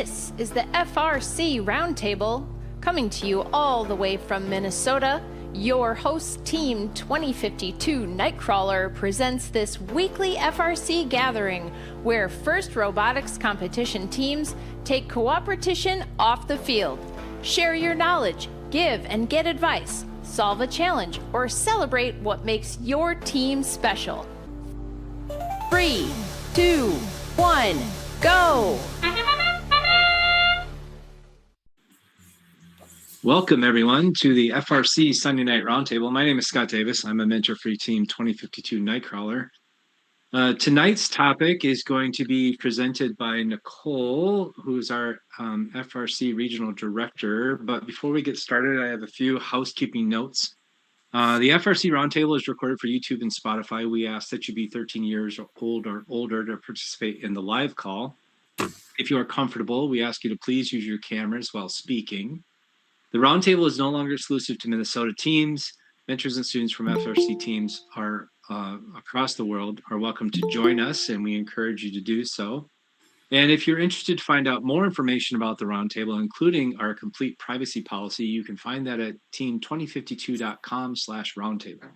This is the FRC Roundtable, coming to you all the way from Minnesota. Your host team 2052 Nightcrawler presents this weekly FRC gathering where FIRST robotics competition teams take cooperation off the field. Share your knowledge, give and get advice, solve a challenge, or celebrate what makes your team special. 3, 2, 1, go! Welcome, everyone, to the FRC Sunday Night Roundtable. My name is Scott Davis. I'm a mentor for Team 2052 Nightcrawler. Tonight's topic is going to be presented by Nicole, who's our FRC Regional Director. But before we get started, I have a few housekeeping notes. The FRC Roundtable is recorded for YouTube and Spotify. We ask that you be 13 years old or older to participate in the live call. If you are comfortable, we ask you to please use your cameras while speaking. The Roundtable is no longer exclusive to Minnesota teams. Mentors and students from FRC teams are across the world are welcome to join us, and we encourage you to do so. And if you're interested to find out more information about the Roundtable, including our complete privacy policy, you can find that at team2052.com/roundtable.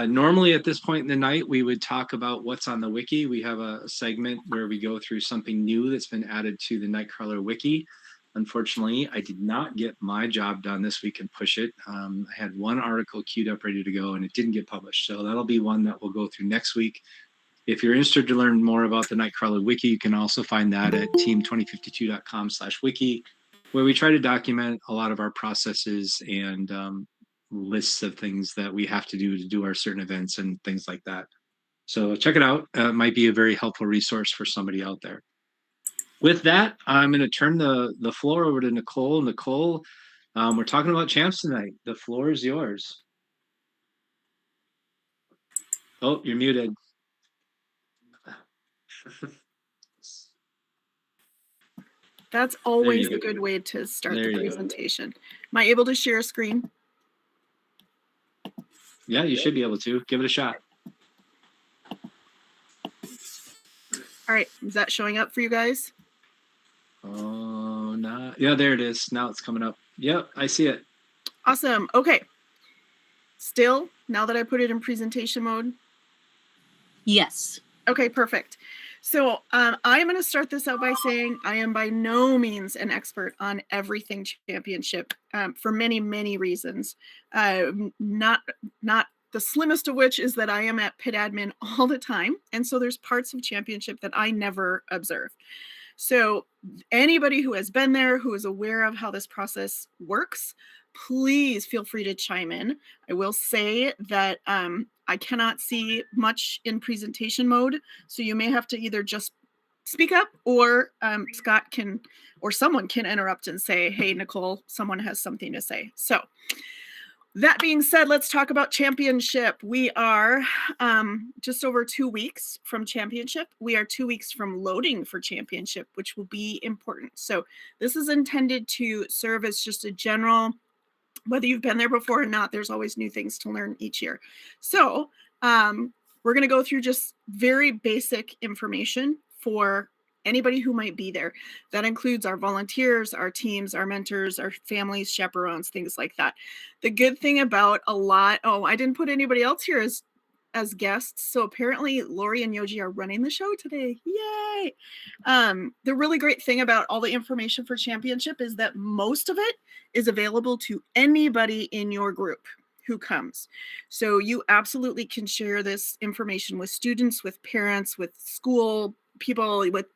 Normally at this point in the night, we would talk about what's on the wiki. We have a segment where we go through something new that's been added to the Nightcrawler wiki. Unfortunately, I did not get my job done this week and push it. I had one article queued up ready to go and it didn't get published. So that'll be one that we'll go through next week. If you're interested to learn more about the Nightcrawler wiki, you can also find that at team2052.com/wiki, where we try to document a lot of our processes and lists of things that we have to do our certain events and things like that. So check it out. It might be a very helpful resource for somebody out there. With that, I'm going to turn the floor over to Nicole. Nicole, we're talking about champs tonight. The floor is yours. Oh, you're muted. That's always a good way to start the presentation. Am I able to share a screen? Yeah, you should be able to. Give it a shot. All right, is that showing up for you guys? Oh, no. Yeah, there it is. Now it's coming up. Yep, I see it. Awesome. Okay. Still, now that I put it in presentation mode? Yes. Okay, perfect. So I'm going to start this out by saying I am by no means an expert on everything championship for many, many reasons. Not the slimmest of which is that I am at pit admin all the time. And so there's parts of championship that I never observe. So anybody who has been there, who is aware of how this process works, please feel free to chime in. I will say that I cannot see much in presentation mode, so you may have to either just speak up or Scott can, or someone can interrupt and say, hey, Nicole, someone has something to say. So that being said, let's talk about championship. We are just over 2 weeks from championship. We are 2 weeks from loading for championship, which will be important. So this is intended to serve as just a general, whether you've been there before or not, there's always new things to learn each year. So we're going to go through just very basic information for anybody who might be there. That includes our volunteers, our teams, our mentors, our families, chaperones, things like that. The good thing about I didn't put anybody else here as guests. So apparently Lori and Yoji are running the show today. Yay. The really great thing about all the information for championship is that most of it is available to anybody in your group who comes. So you absolutely can share this information with students, with parents, with school people, with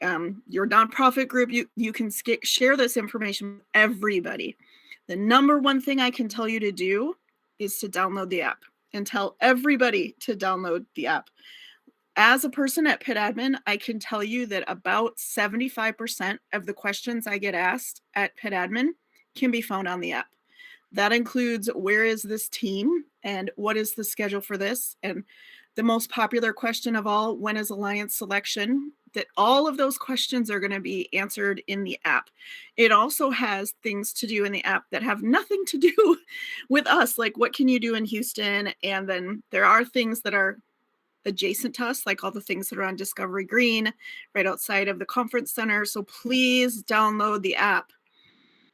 your nonprofit group. You can share this information with everybody. The number one thing I can tell you to do is to download the app and tell everybody to download the app. As a person at pit admin, I can tell you that about 75% of the questions I get asked at pit admin can be found on the app. That includes where is this team and what is the schedule for this? And the most popular question of all, when is alliance selection? That all of those questions are going to be answered in the app. It also has things to do in the app that have nothing to do with us, like what can you do in Houston? And then there are things that are adjacent to us, like all the things that are on Discovery Green, right outside of the conference center. So please download the app.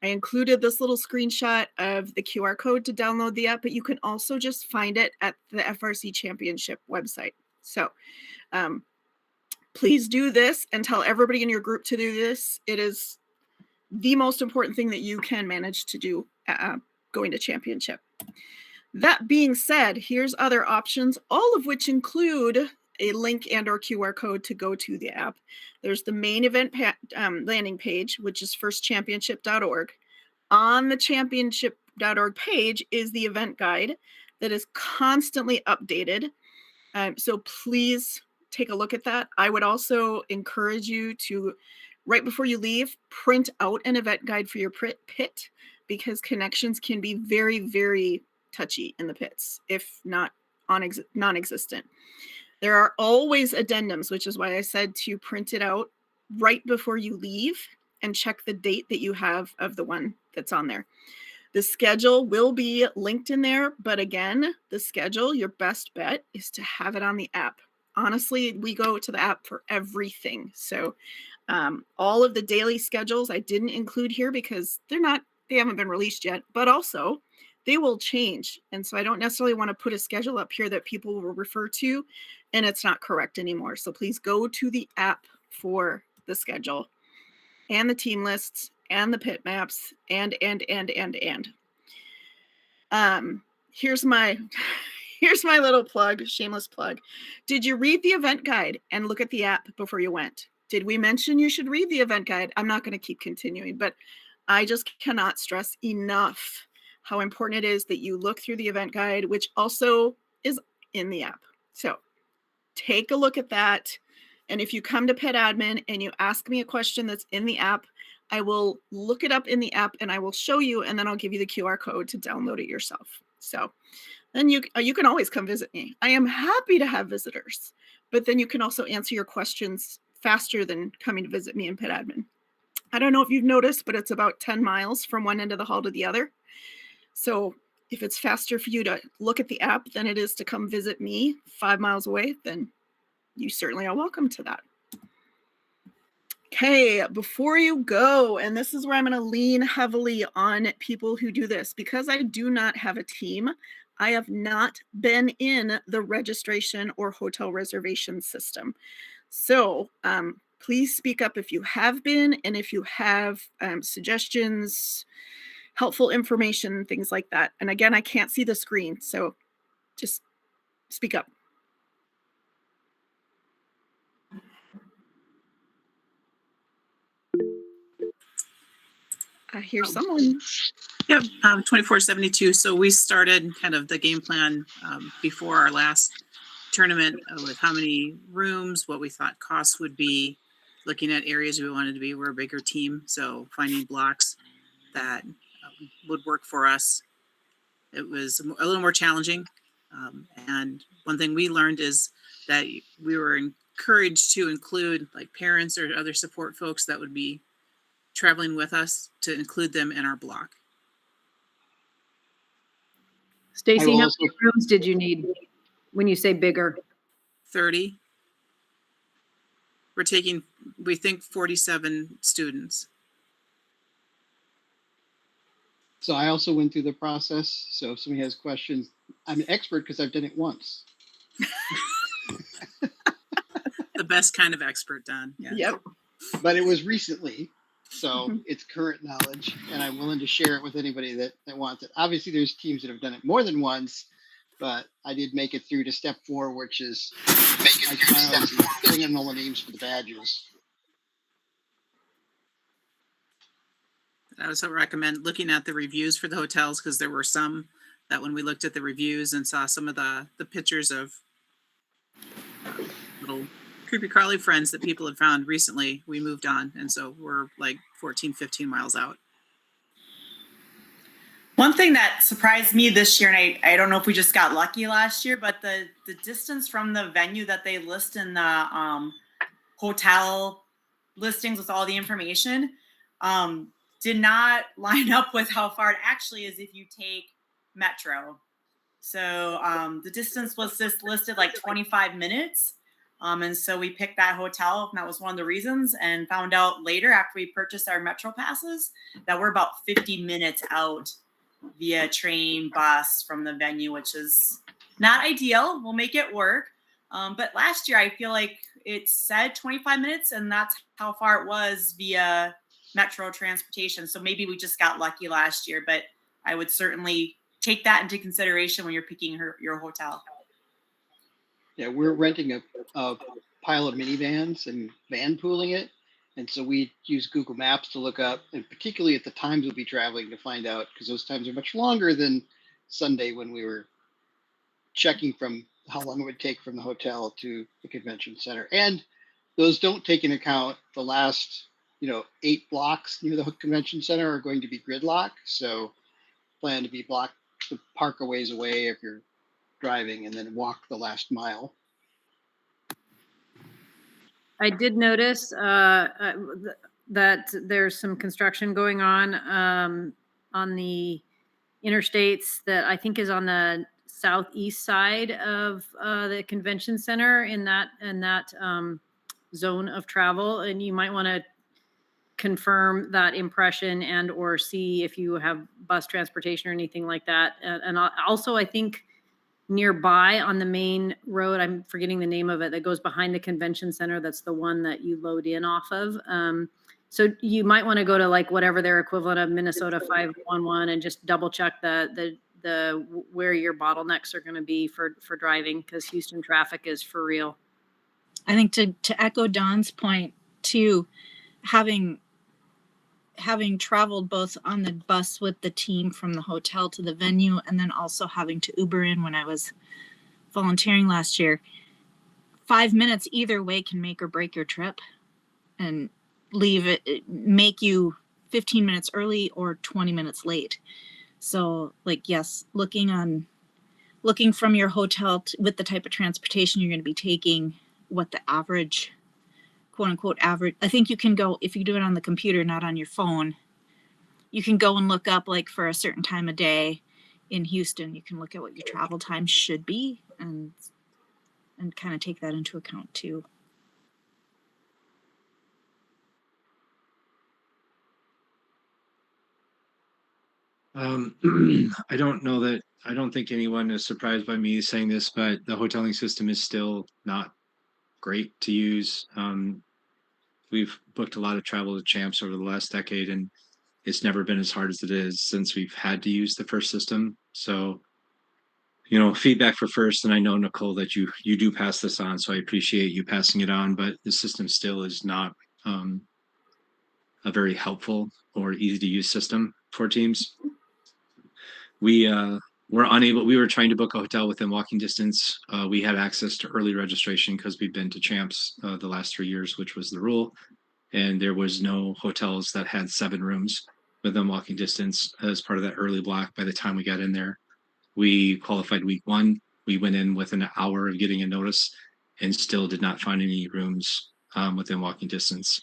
I included this little screenshot of the QR code to download the app, but you can also just find it at the FRC Championship website. So please do this and tell everybody in your group to do this. It is the most important thing that you can manage to do going to championship. That being said, here's other options, all of which include a link and or QR code to go to the app. There's the main event landing page, which is firstchampionship.org. On the championship.org page is the event guide that is constantly updated. So please take a look at that. I would also encourage you to, right before you leave, print out an event guide for your pit, because connections can be very, very touchy in the pits, if not non-existent. There are always addendums, which is why I said to print it out right before you leave and check the date that you have of the one that's on there. The schedule will be linked in there, but again, the schedule, your best bet is to have it on the app. Honestly, we go to the app for everything. So all of the daily schedules I didn't include here because they haven't been released yet, but also they will change. And so I don't necessarily want to put a schedule up here that people will refer to and it's not correct anymore. So please go to the app for the schedule and the team lists and the pit maps and. Here's my little plug, shameless plug. Did you read the event guide and look at the app before you went? Did we mention you should read the event guide? I'm not going to keep continuing, but I just cannot stress enough how important it is that you look through the event guide, which also is in the app. So take a look at that. And if you come to Pit Admin and you ask me a question that's in the app, I will look it up in the app and I will show you, and then I'll give you the QR code to download it yourself. So then you can always come visit me. I am happy to have visitors, but then you can also answer your questions faster than coming to visit me in Pit Admin. I don't know if you've noticed, but it's about 10 miles from one end of the hall to the other. So if it's faster for you to look at the app than it is to come visit me 5 miles away, then you certainly are welcome to that. Okay, before you go, and this is where I'm going to lean heavily on people who do this, because I do not have a team. I have not been in the registration or hotel reservation system. So please speak up if you have been, and if you have suggestions, helpful information, things like that. And again, I can't see the screen, so just speak up. I hear someone. Yep, 2472. So we started kind of the game plan before our last tournament with how many rooms, what we thought costs would be, looking at areas we wanted to be. We're a bigger team, so finding blocks that would work for us. It was a little more challenging. And one thing we learned is that we were encouraged to include like parents or other support folks that would be traveling with us, to include them in our block. Stacy, how many rooms did you need when you say bigger? 30. We're taking, we think, 47 students. So I also went through the process. So if somebody has questions, I'm an expert because I've done it once. The best kind of expert, Don. Yeah. Yep. But it was recently. So it's current knowledge, and I'm willing to share it with anybody that wants it. Obviously, there's teams that have done it more than once, but I did make it through to step 4, which is filling in all the names for the badges. I also recommend looking at the reviews for the hotels, because there were some that when we looked at the reviews and saw some of the pictures of little creepy crawly friends that people had found recently, we moved on. And so we're like 14, 15 miles out. One thing that surprised me this year, and I don't know if we just got lucky last year, but the distance from the venue that they list in the hotel listings with all the information did not line up with how far it actually is if you take Metro. So the distance was just listed like 25 minutes. And so we picked that hotel, and that was one of the reasons, and found out later after we purchased our Metro passes that we're about 50 minutes out via train, bus from the venue, which is not ideal. We'll make it work. But last year, I feel like it said 25 minutes, and that's how far it was via Metro transportation. So maybe we just got lucky last year, but I would certainly take that into consideration when you're picking your hotel. Yeah, we're renting a pile of minivans and van pooling it. And so we use Google Maps to look up, and particularly at the times we'll be traveling, to find out, because those times are much longer than Sunday when we were checking from how long it would take from the hotel to the convention center. And those don't take into account the last, 8 blocks near the convention center are going to be gridlock. So plan to be blocked, to park a ways away if you're driving, and then walk the last mile. I did notice that there's some construction going on the interstates that I think is on the southeast side of the convention center in that zone of travel, and you might want to confirm that impression and or see if you have bus transportation or anything like that. And also, I think nearby on the main road, I'm forgetting the name of it, that goes behind the convention center. That's the one that you load in off of. So you might want to go to like whatever their equivalent of Minnesota 511 and just double check the where your bottlenecks are going to be for driving, because Houston traffic is for real. I think to echo Don's point too, having traveled both on the bus with the team from the hotel to the venue, and then also having to Uber in when I was volunteering last year, 5 minutes either way can make or break your trip, and make you 15 minutes early or 20 minutes late. So yes, looking from your hotel with the type of transportation you're going to be taking, what the average, quote unquote average, I think you can go, if you do it on the computer, not on your phone, you can go and look up for a certain time of day in Houston, you can look at what your travel time should be and kind of take that into account too. I don't think anyone is surprised by me saying this, but the hoteling system is still not great to use. We've booked a lot of travel to Champs over the last decade, and it's never been as hard as it is since we've had to use the FIRST system. So, feedback for FIRST, and I know, Nicole, that you do pass this on, so I appreciate you passing it on, but the system still is not a very helpful or easy to use system for teams. We were trying to book a hotel within walking distance. We had access to early registration because we've been to Champs the last 3 years, which was the rule. And there was no hotels that had 7 rooms within walking distance as part of that early block. By the time we got in there, we qualified week 1. We went in within an hour of getting a notice and still did not find any rooms within walking distance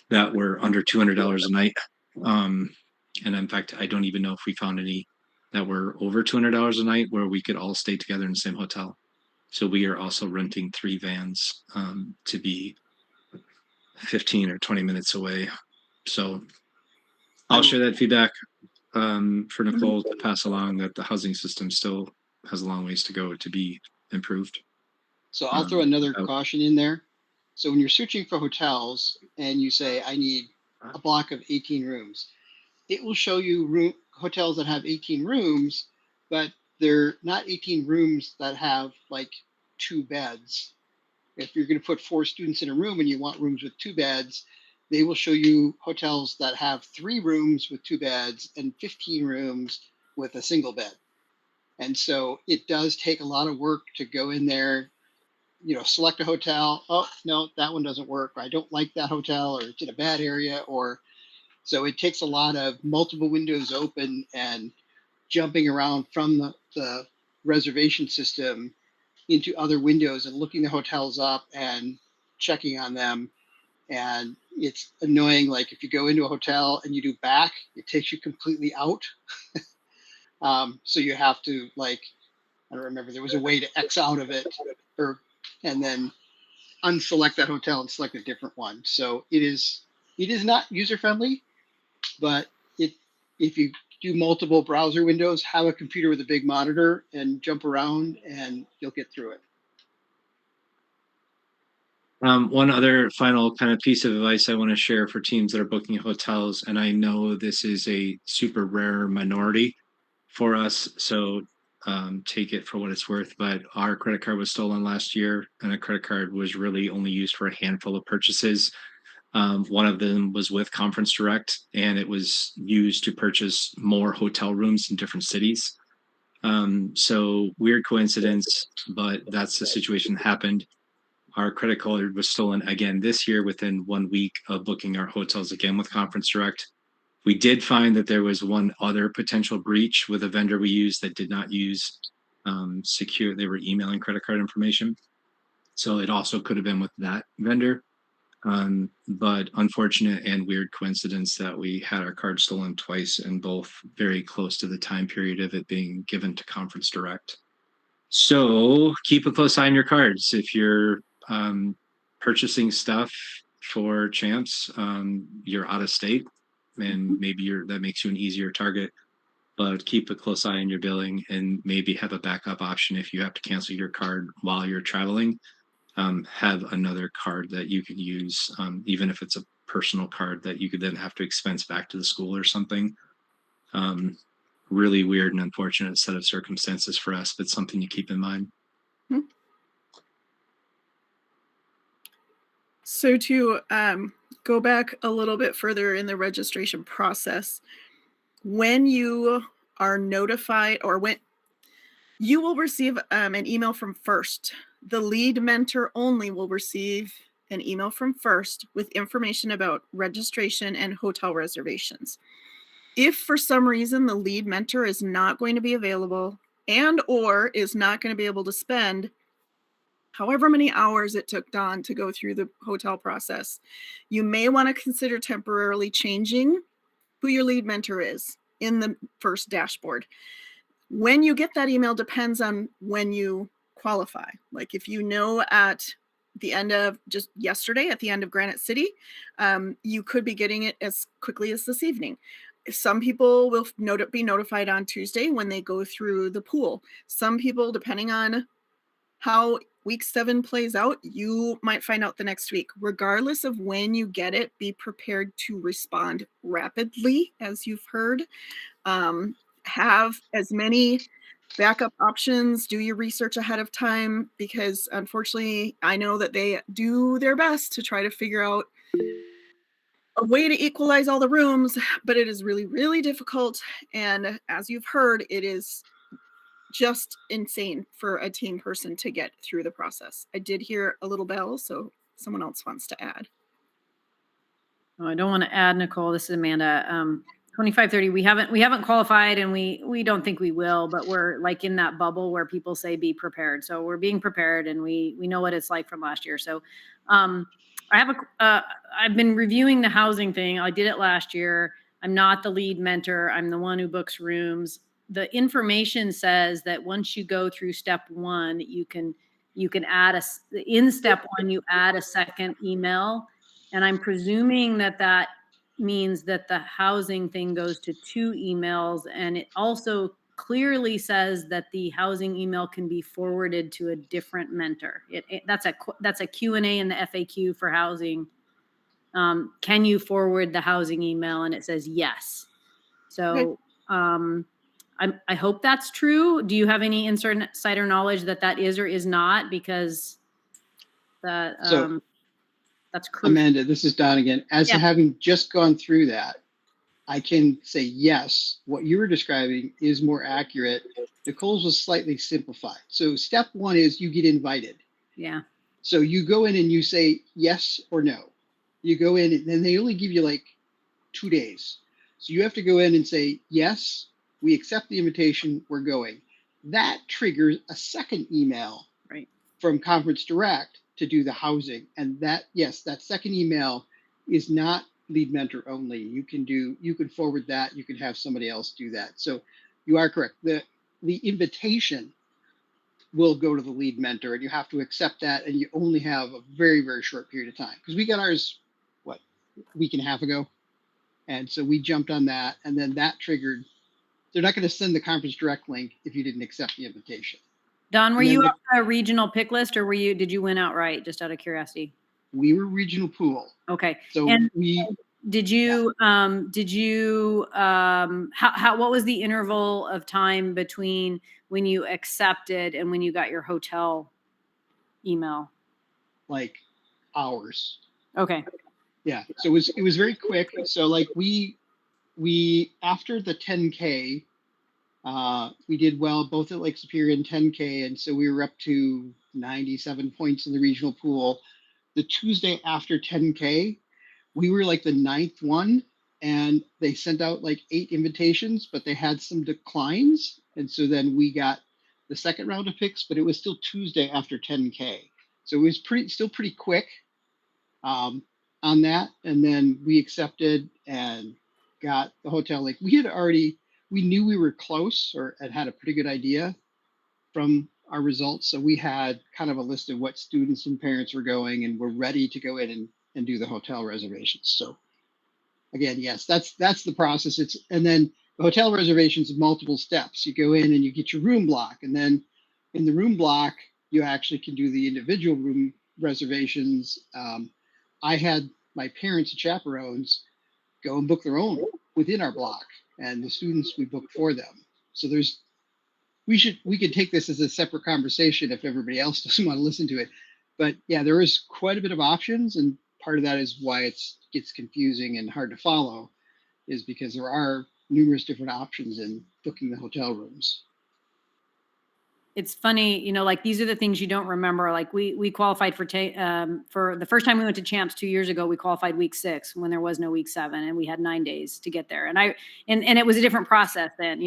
that were under $200 a night. And in fact, I don't even know if we found any that were over $200 a night where we could all stay together in the same hotel. So we are also renting 3 vans to be 15 or 20 minutes away. So I'll share that feedback for Nicole to pass along, that the housing system still has a long ways to go to be improved. So I'll throw another caution in there. So when you're searching for hotels and you say, I need a block of 18 rooms, it will show you hotels that have 18 rooms, but they're not 18 rooms that have 2 beds. If you're going to put 4 students in a room and you want rooms with 2 beds, they will show you hotels that have 3 rooms with 2 beds and 15 rooms with a single bed. And so it does take a lot of work to go in there, select a hotel. Oh, no, that one doesn't work. I don't like that hotel, or it's in a bad area, so it takes a lot of multiple windows open and jumping around from the reservation system into other windows and looking the hotels up and checking on them. And it's annoying. If you go into a hotel and you do back, it takes you completely out. So you have to I don't remember. There was a way to X out of it, and then unselect that hotel and select a different one. So it is not user friendly, but if you do multiple browser windows, have a computer with a big monitor and jump around, and you'll get through it. One other final kind of piece of advice I want to share for teams that are booking hotels, and I know this is a super rare minority for us, so take it for what it's worth, but our credit card was stolen last year, and a credit card was really only used for a handful of purchases. One of them was with Conference Direct, and it was used to purchase more hotel rooms in different cities. So weird coincidence, but that's the situation that happened. Our credit card was stolen again this year within 1 week of booking our hotels again with Conference Direct. We did find that there was one other potential breach with a vendor we used that did not use secure. They were emailing credit card information. So it also could have been with that vendor. But unfortunate and weird coincidence that we had our card stolen twice, and both very close to the time period of it being given to Conference Direct. So keep a close eye on your cards. If you're purchasing stuff for champs, you're out of state, and maybe that makes you an easier target, but keep a close eye on your billing, and maybe have a backup option if you have to cancel your card while you're traveling. Have another card that you could use, even if it's a personal card that you could then have to expense back to the school or something. Really weird and unfortunate set of circumstances for us, but something to keep in mind. So to go back a little bit further in the registration process, when you are notified, or when you will receive an email from FIRST, the lead mentor only will receive an email from FIRST with information about registration and hotel reservations. If for some reason the lead mentor is not going to be available and or is not going to be able to spend however many hours it took Dawn to go through the hotel process, you may want to consider temporarily changing who your lead mentor is in the FIRST dashboard. When you get that email depends on when you qualify. Like if you know at the end of just yesterday, at the end of Granite City, you could be getting it as quickly as this evening. Some people will be notified on Tuesday when they go through the pool. Some people, depending on how week 7 plays out, you might find out the next week. Regardless of when you get it, be prepared to respond rapidly, as you've heard. Have as many backup options, do your research ahead of time, because unfortunately, I know that they do their best to try to figure out a way to equalize all the rooms, but it is really, really difficult. And as you've heard, it is just insane for a team person to get through the process. I did hear a little bell, so someone else wants to add. Oh, I don't want to add, Nicole. This is Amanda. 2530. We haven't qualified, and we don't think we will, but we're like in that bubble where people say be prepared. So we're being prepared, and we know what it's like from last year. So I've been reviewing the housing thing. I did it last year. I'm not the lead mentor. I'm the one who books rooms. The information says that once you go through step 1, you can add in step 1, you add a second email. And I'm presuming that means that the housing thing goes to 2 emails. And it also clearly says that the housing email can be forwarded to a different mentor. That's a Q&A in the FAQ for housing. Can you forward the housing email? And it says yes. So I hope that's true. Do you have any insider knowledge that is or is not? Because that's crucial. Amanda, this is Don again. As having just gone through that, I can say yes, what you were describing is more accurate. Nicole's was slightly simplified. So step 1 is you get invited. Yeah. So you go in and you say yes or no. You go in and then they only give you like 2 days. So you have to go in and say, yes, we accept the invitation, we're going. That triggers a second email from Conference Direct to do the housing. And that second email is not lead mentor only. You can forward that, you can have somebody else do that. So you are correct. The invitation will go to the lead mentor, and you have to accept that, and you only have a very, very short period of time, because we got ours a week and a half ago, and so we jumped on that, and then that triggered. They're not going to send the conference direct link if you didn't accept the invitation. Don, were you on a regional pick list, or did you win outright, just out of curiosity? We were regional pool. Okay. So and we did you what was the interval of time between when you accepted and when you got your hotel email? Like hours. Okay. Yeah. So it was very quick. So like we after the 10K, we did well both at Lake Superior and 10K, and so we were up to 97 points in the regional pool. The Tuesday after 10K, we were like the 9th one, and they sent out like 8 invitations, but they had some declines, and so then we got the second round of picks, but it was still Tuesday after 10K, so it was still pretty quick on that, and then we accepted and got the hotel. Like we knew we were close, or had a pretty good idea from our results. So we had kind of a list of what students and parents were going, and we're ready to go in and do the hotel reservations. So again, yes, that's the process. And then the hotel reservations, multiple steps. You go in and you get your room block, and then in the room block, you actually can do the individual room reservations. I had my parents and chaperones go and book their own within our block, and the students we booked for them. So we could take this as a separate conversation if everybody else doesn't want to listen to it. But yeah, there is quite a bit of options, and part of that is why it gets confusing and hard to follow, is because there are numerous different options in booking the hotel rooms. It's funny, like these are the things you don't remember. Like we qualified for the first time we went to Champs 2 years ago, we qualified week 6 when there was no week 7, and we had 9 days to get there. And it was a different process then.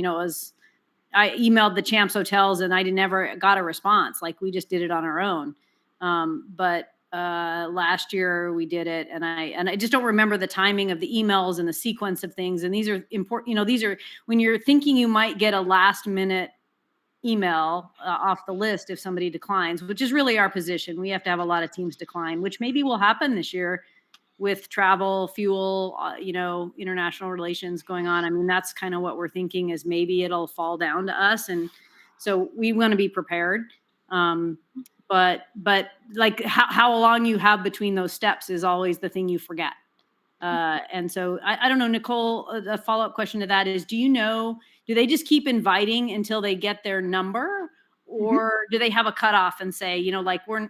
I emailed the Champs hotels and I never got a response. Like we just did it on our own. But last year we did it, and I just don't remember the timing of the emails and the sequence of things. And these are important. These are when you're thinking you might get a last minute email off the list if somebody declines, which is really our position. We have to have a lot of teams decline, which maybe will happen this year with travel, fuel, international relations going on. I mean, that's kind of what we're thinking, is maybe it'll fall down to us. And so we want to be prepared. But like how long you have between those steps is always the thing you forget. And so I don't know, Nicole, a follow-up question to that is, do they just keep inviting until they get their number? Or do they have a cutoff and say,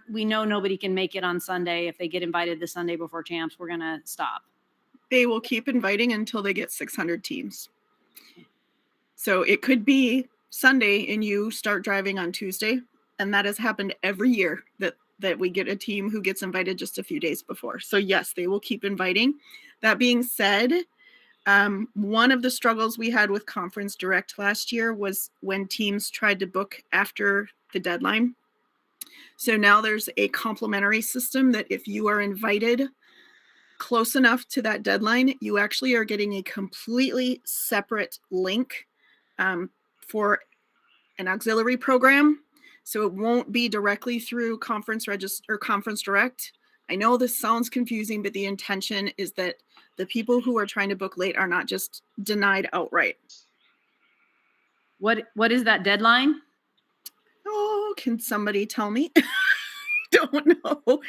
we know nobody can make it on Sunday. If they get invited the Sunday before Champs, we're going to stop? They will keep inviting until they get 600 teams. So it could be Sunday and you start driving on Tuesday. And that has happened every year that we get a team who gets invited just a few days before. So yes, they will keep inviting. That being said, one of the struggles we had with Conference Direct last year was when teams tried to book after the deadline. So now there's a complimentary system that if you are invited close enough to that deadline, you actually are getting a completely separate link for an auxiliary program. So it won't be directly through Conference Direct. I know this sounds confusing, but the intention is that the people who are trying to book late are not just denied outright. What is that deadline? Oh, can somebody tell me? Don't know.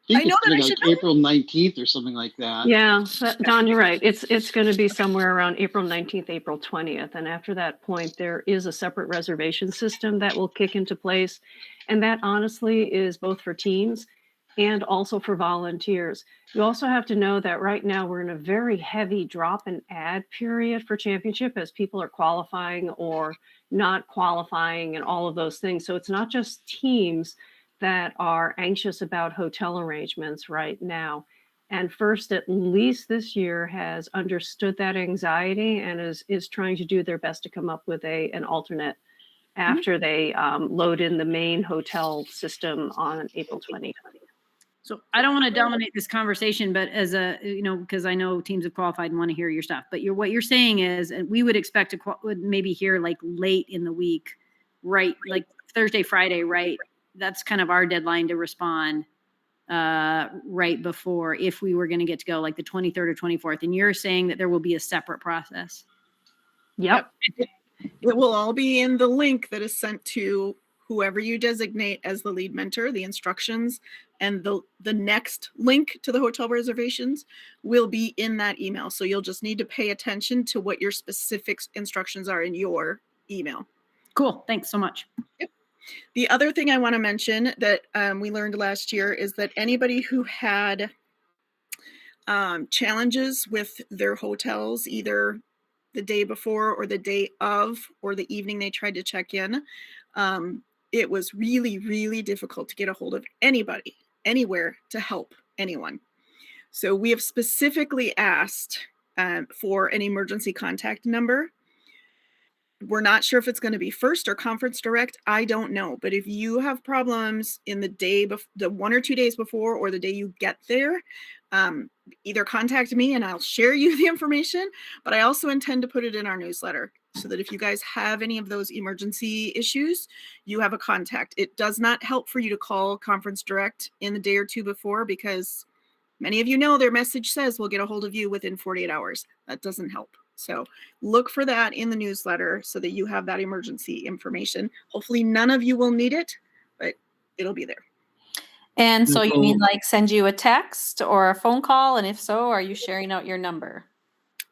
I know that I should know. April 19th or something like that. Yeah, Don, you're right. It's going to be somewhere around April 19th, April 20th. And after that point, there is a separate reservation system that will kick into place. And that honestly is both for teams and also for volunteers. You also have to know that right now we're in a very heavy drop and add period for championship as people are qualifying or not qualifying and all of those things. So it's not just teams that are anxious about hotel arrangements right now. And FIRST, at least this year, has understood that anxiety and is trying to do their best to come up with an alternate after they load in the main hotel system on April 20th. So I don't want to dominate this conversation, but as because I know teams have qualified and want to hear your stuff, but what you're saying is, and we would expect to maybe hear like late in the week, right? Like Thursday, Friday, right? That's kind of our deadline to respond right before, if we were going to get to go like the 23rd or 24th. And you're saying that there will be a separate process. Yep. It will all be in the link that is sent to whoever you designate as the lead mentor. The instructions and the next link to the hotel reservations will be in that email. So you'll just need to pay attention to what your specific instructions are in your email. Cool. Thanks so much. Yep. The other thing I want to mention that we learned last year is that anybody who had challenges with their hotels, either the day before or the day of or the evening they tried to check in, it was really, really difficult to get a hold of anybody, anywhere to help anyone. So we have specifically asked for an emergency contact number. We're not sure if it's going to be First or Conference Direct. I don't know. But if you have problems in the day, the 1 or 2 days before or the day you get there, either contact me and I'll share you the information. But I also intend to put it in our newsletter so that if you guys have any of those emergency issues, you have a contact. It does not help for you to call Conference Direct in the day or two before, because many of you know their message says we'll get a hold of you within 48 hours. That doesn't help. So look for that in the newsletter so that you have that emergency information. Hopefully none of you will need it, but it'll be there. And so you mean like send you a text or a phone call? And if so, are you sharing out your number?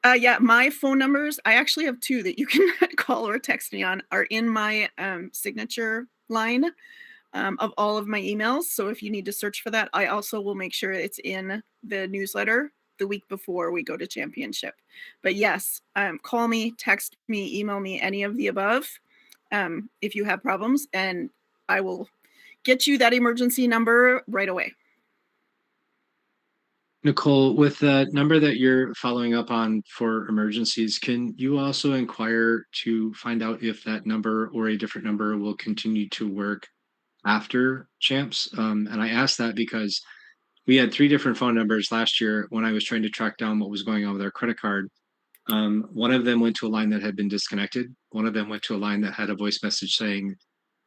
Yeah, my phone numbers, I actually have two that you can call or text me on, are in my signature line of all of my emails. So if you need to search for that, I also will make sure it's in the newsletter the week before we go to championship. But yes, call me, text me, email me, any of the above if you have problems, and I will get you that emergency number right away. Nicole, with the number that you're following up on for emergencies, can you also inquire to find out if that number or a different number will continue to work after champs? And I ask that because we had 3 different phone numbers last year when I was trying to track down what was going on with our credit card. One of them went to a line that had been disconnected. One of them went to a line that had a voice message saying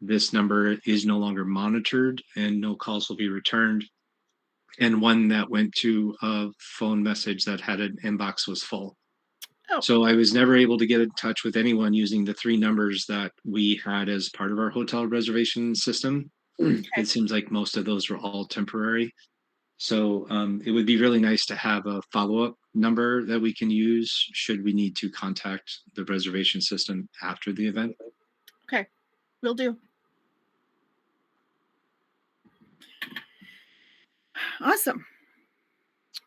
this number is no longer monitored and no calls will be returned. And one that went to a phone message that had an inbox was full. Oh. So I was never able to get in touch with anyone using the 3 numbers that we had as part of our hotel reservation system. Okay. It seems like most of those were all temporary. So it would be really nice to have a follow-up number that we can use should we need to contact the reservation system after the event. Okay, will do. Awesome.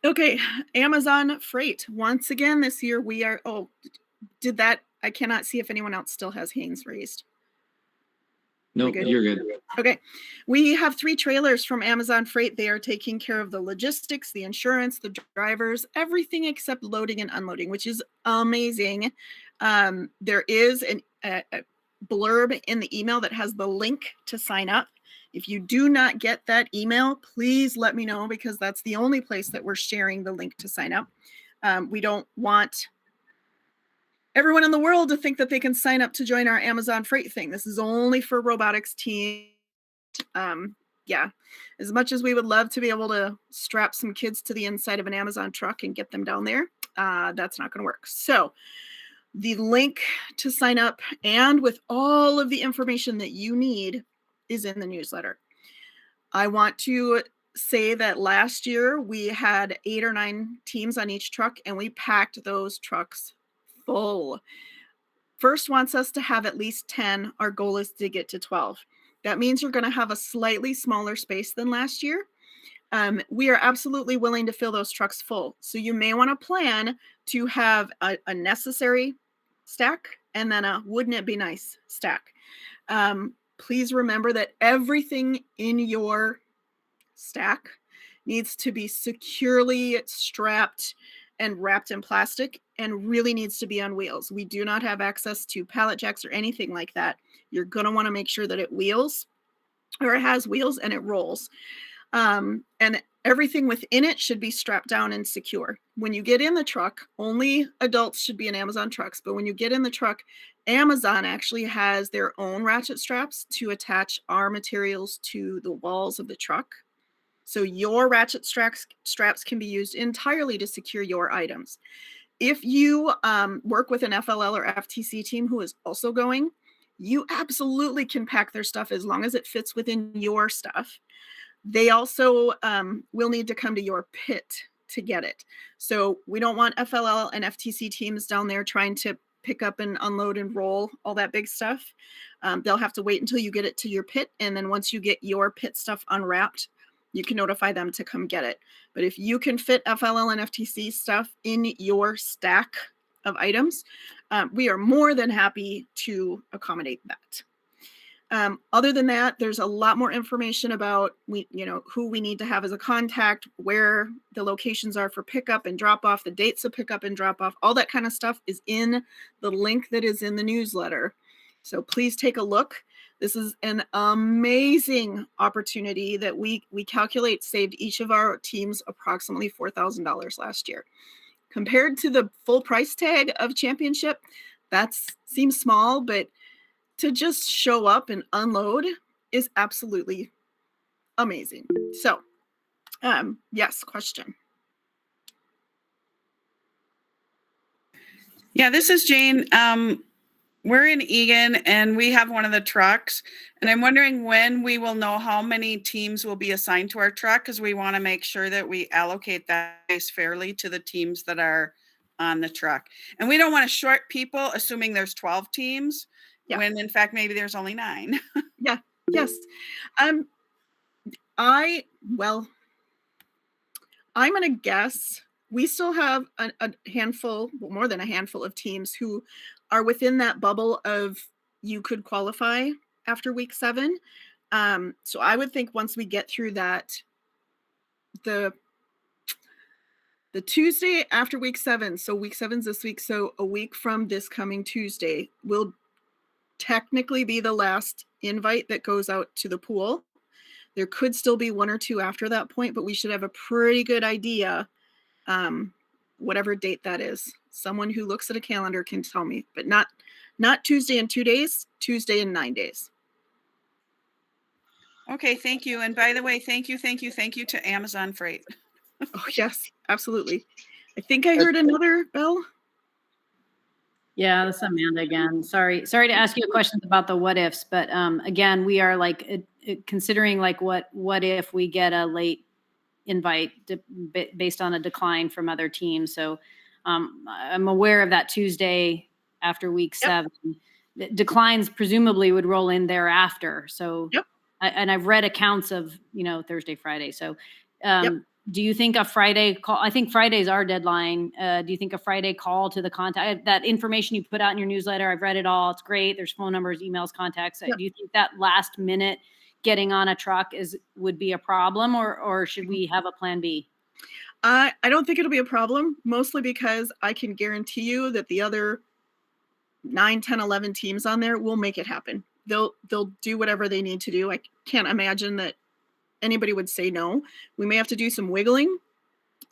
Okay, Amazon Freight. Once again this year we are, I cannot see if anyone else still has hands raised. No, you're good. Okay. We have 3 trailers from Amazon Freight. They are taking care of the logistics, the insurance, the drivers, everything except loading and unloading, which is amazing. There is a blurb in the email that has the link to sign up. If you do not get that email, please let me know, because that's the only place that we're sharing the link to sign up. We don't want everyone in the world to think that they can sign up to join our Amazon Freight thing. This is only for robotics team. Yeah, as much as we would love to be able to strap some kids to the inside of an Amazon truck and get them down there, that's not going to work. So the link to sign up and with all of the information that you need is in the newsletter. I want to say that last year we had 8 or 9 teams on each truck, and we packed those trucks full. First wants us to have at least 10. Our goal is to get to 12. That means you're going to have a slightly smaller space than last year. We are absolutely willing to fill those trucks full. So you may want to plan to have a necessary stack and then a wouldn't it be nice stack. Please remember that everything in your stack needs to be securely strapped and wrapped in plastic, and really needs to be on wheels. We do not have access to pallet jacks or anything like that. You're going to want to make sure that it wheels, or it has wheels and it rolls. And everything within it should be strapped down and secure. When you get in the truck, only adults should be in Amazon trucks. But when you get in the truck, Amazon actually has their own ratchet straps to attach our materials to the walls of the truck. So your ratchet straps can be used entirely to secure your items. If you work with an FLL or FTC team who is also going, you absolutely can pack their stuff as long as it fits within your stuff. They also will need to come to your pit to get it. So we don't want FLL and FTC teams down there trying to pick up and unload and roll all that big stuff. They'll have to wait until you get it to your pit. And then once you get your pit stuff unwrapped, you can notify them to come get it. But if you can fit FLL and FTC stuff in your stack of items, we are more than happy to accommodate that. Other than that, there's a lot more information about who we need to have as a contact, where the locations are for pickup and drop off, the dates of pickup and drop off, all that kind of stuff is in the link that is in the newsletter. So please take a look. This is an amazing opportunity that we calculate saved each of our teams approximately $4,000 last year. Compared to the full price tag of championship, that seems small, but to just show up and unload is absolutely amazing. So, yes, question. Yeah, this is Jane. We're in Egan and we have one of the trucks, and I'm wondering when we will know how many teams will be assigned to our truck, because we want to make sure that we allocate that space fairly to the teams that are on the truck. And we don't want to short people assuming there's 12 teams when in fact maybe there's only 9. Yeah. Yes. I'm going to guess we still have a handful, more than a handful of teams who are within that bubble of you could qualify after week 7. So I would think once we get through that, the Tuesday after week 7, so week 7's this week, so a week from this coming Tuesday will technically be the last invite that goes out to the pool. There could still be 1 or 2 after that point, but we should have a pretty good idea, whatever date that is. Someone who looks at a calendar can tell me, but not Tuesday in 2 days, Tuesday in 9 days. Okay, thank you. And by the way, thank you to Amazon Freight. Oh, yes, absolutely. I think I heard another bell. Yeah, this is Amanda again. Sorry to ask you questions about the what ifs, but again, we are like considering like what if we get a late invite based on a decline from other teams. So I'm aware of that Tuesday after week 7. The declines presumably would roll in thereafter. So, and I've read accounts of Thursday, Friday. So, do you think a Friday call? I think Friday's our deadline. Do you think a Friday call to the contact, that information you put out in your newsletter? I've read it all. It's great. There's phone numbers, emails, contacts. Do you think that last minute getting on a truck would be a problem, or should we have a plan B? I don't think it'll be a problem, mostly because I can guarantee you that the other 9, 10, 11 teams on there will make it happen. They'll do whatever they need to do. I can't imagine that anybody would say no. We may have to do some wiggling,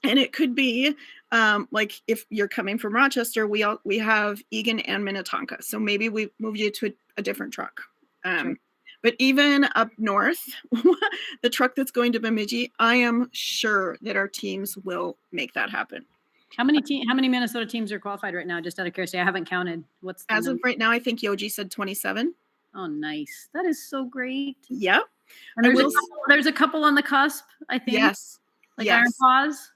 and it could be like if you're coming from Rochester, we have Egan and Minnetonka, so maybe we move you to a different truck. Sure. But even up north, the truck that's going to Bemidji, I am sure that our teams will make that happen. How many Minnesota teams are qualified right now? Just out of curiosity, I haven't counted. What's the as number? of right now? I think Yoji said 27. Oh, nice. That is so great. Yep. And there's a couple on the cusp, I think. Yes. Like Iron Paws.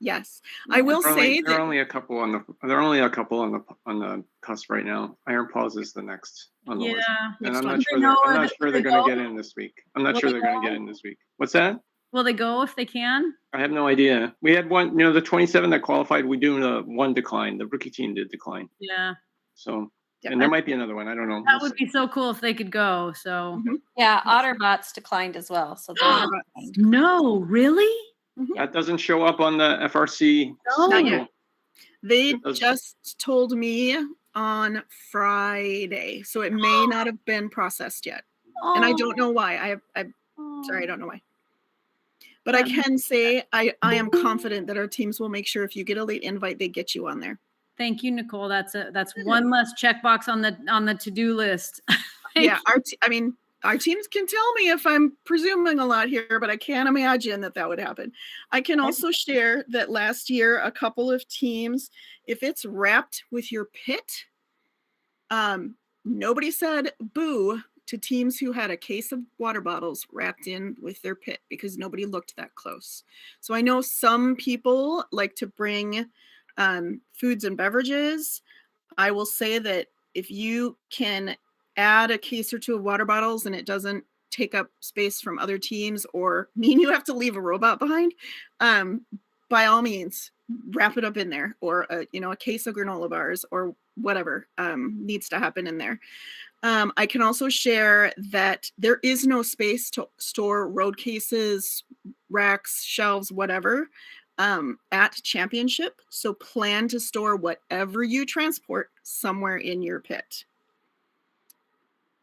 Yes. I will say there are only a couple on the cusp right now. Iron Paws is the next on the list. And I'm not sure they're going to get in this week. What's that? Will they go if they can? I have no idea. We had one, the 27 that qualified, we do one decline. The rookie team did decline. Yeah. So, and there might be another one. I don't know. That would be so cool if they could go. So. Yeah, Otterbots declined as well. So no, really? That doesn't show up on the FRC. Not yet. They just told me on Friday, so it may not have been processed yet, and I don't know why. I'm sorry, I don't know why. But I can say I am confident that our teams will make sure if you get a late invite, they get you on there. Thank you, Nicole. That's one less checkbox on the to-do list. Yeah, our teams can tell me if I'm presuming a lot here, but I can't imagine that would happen. I can also share that last year, a couple of teams, if it's wrapped with your pit, nobody said boo to teams who had a case of water bottles wrapped in with their pit because nobody looked that close. So I know some people like to bring foods and beverages. I will say that if you can add a case or two of water bottles and it doesn't take up space from other teams or mean you have to leave a robot behind, by all means, wrap it up in there, or a case of granola bars or whatever needs to happen in there. I can also share that there is no space to store road cases, racks, shelves, whatever, at Championship. So plan to store whatever you transport somewhere in your pit.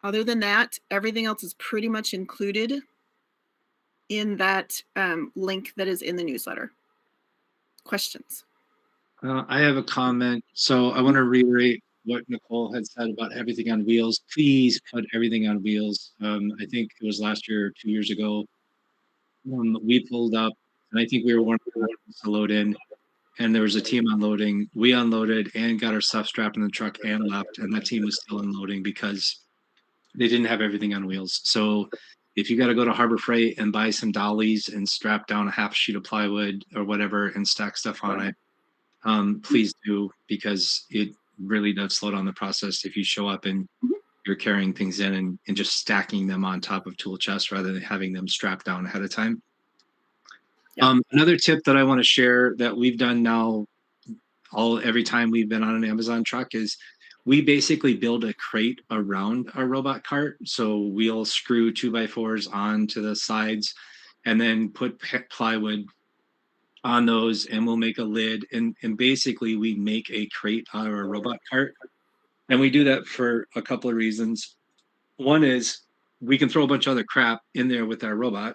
Other than that, everything else is pretty much included in that link that is in the newsletter. Questions? I have a comment. So I want to reiterate what Nicole had said about everything on wheels. Please put everything on wheels. I think it was last year or 2 years ago when we pulled up, and I think we were one of the ones to load in, and there was a team unloading. We unloaded and got our stuff strapped in the truck and left, and that team was still unloading because they didn't have everything on wheels. So if you got to go to Harbor Freight and buy some dollies and strap down a half sheet of plywood or whatever and stack stuff on it, please do, because it really does slow down the process if you show up and you're carrying things in and just stacking them on top of tool chests rather than having them strapped down ahead of time. Another tip that I want to share that we've done now every time we've been on an Amazon truck is we basically build a crate around our robot cart. So we'll screw 2x4s onto the sides and then put plywood on those, and we'll make a lid. And basically we make a crate out of our robot cart. And we do that for a couple of reasons. One is we can throw a bunch of other crap in there with our robot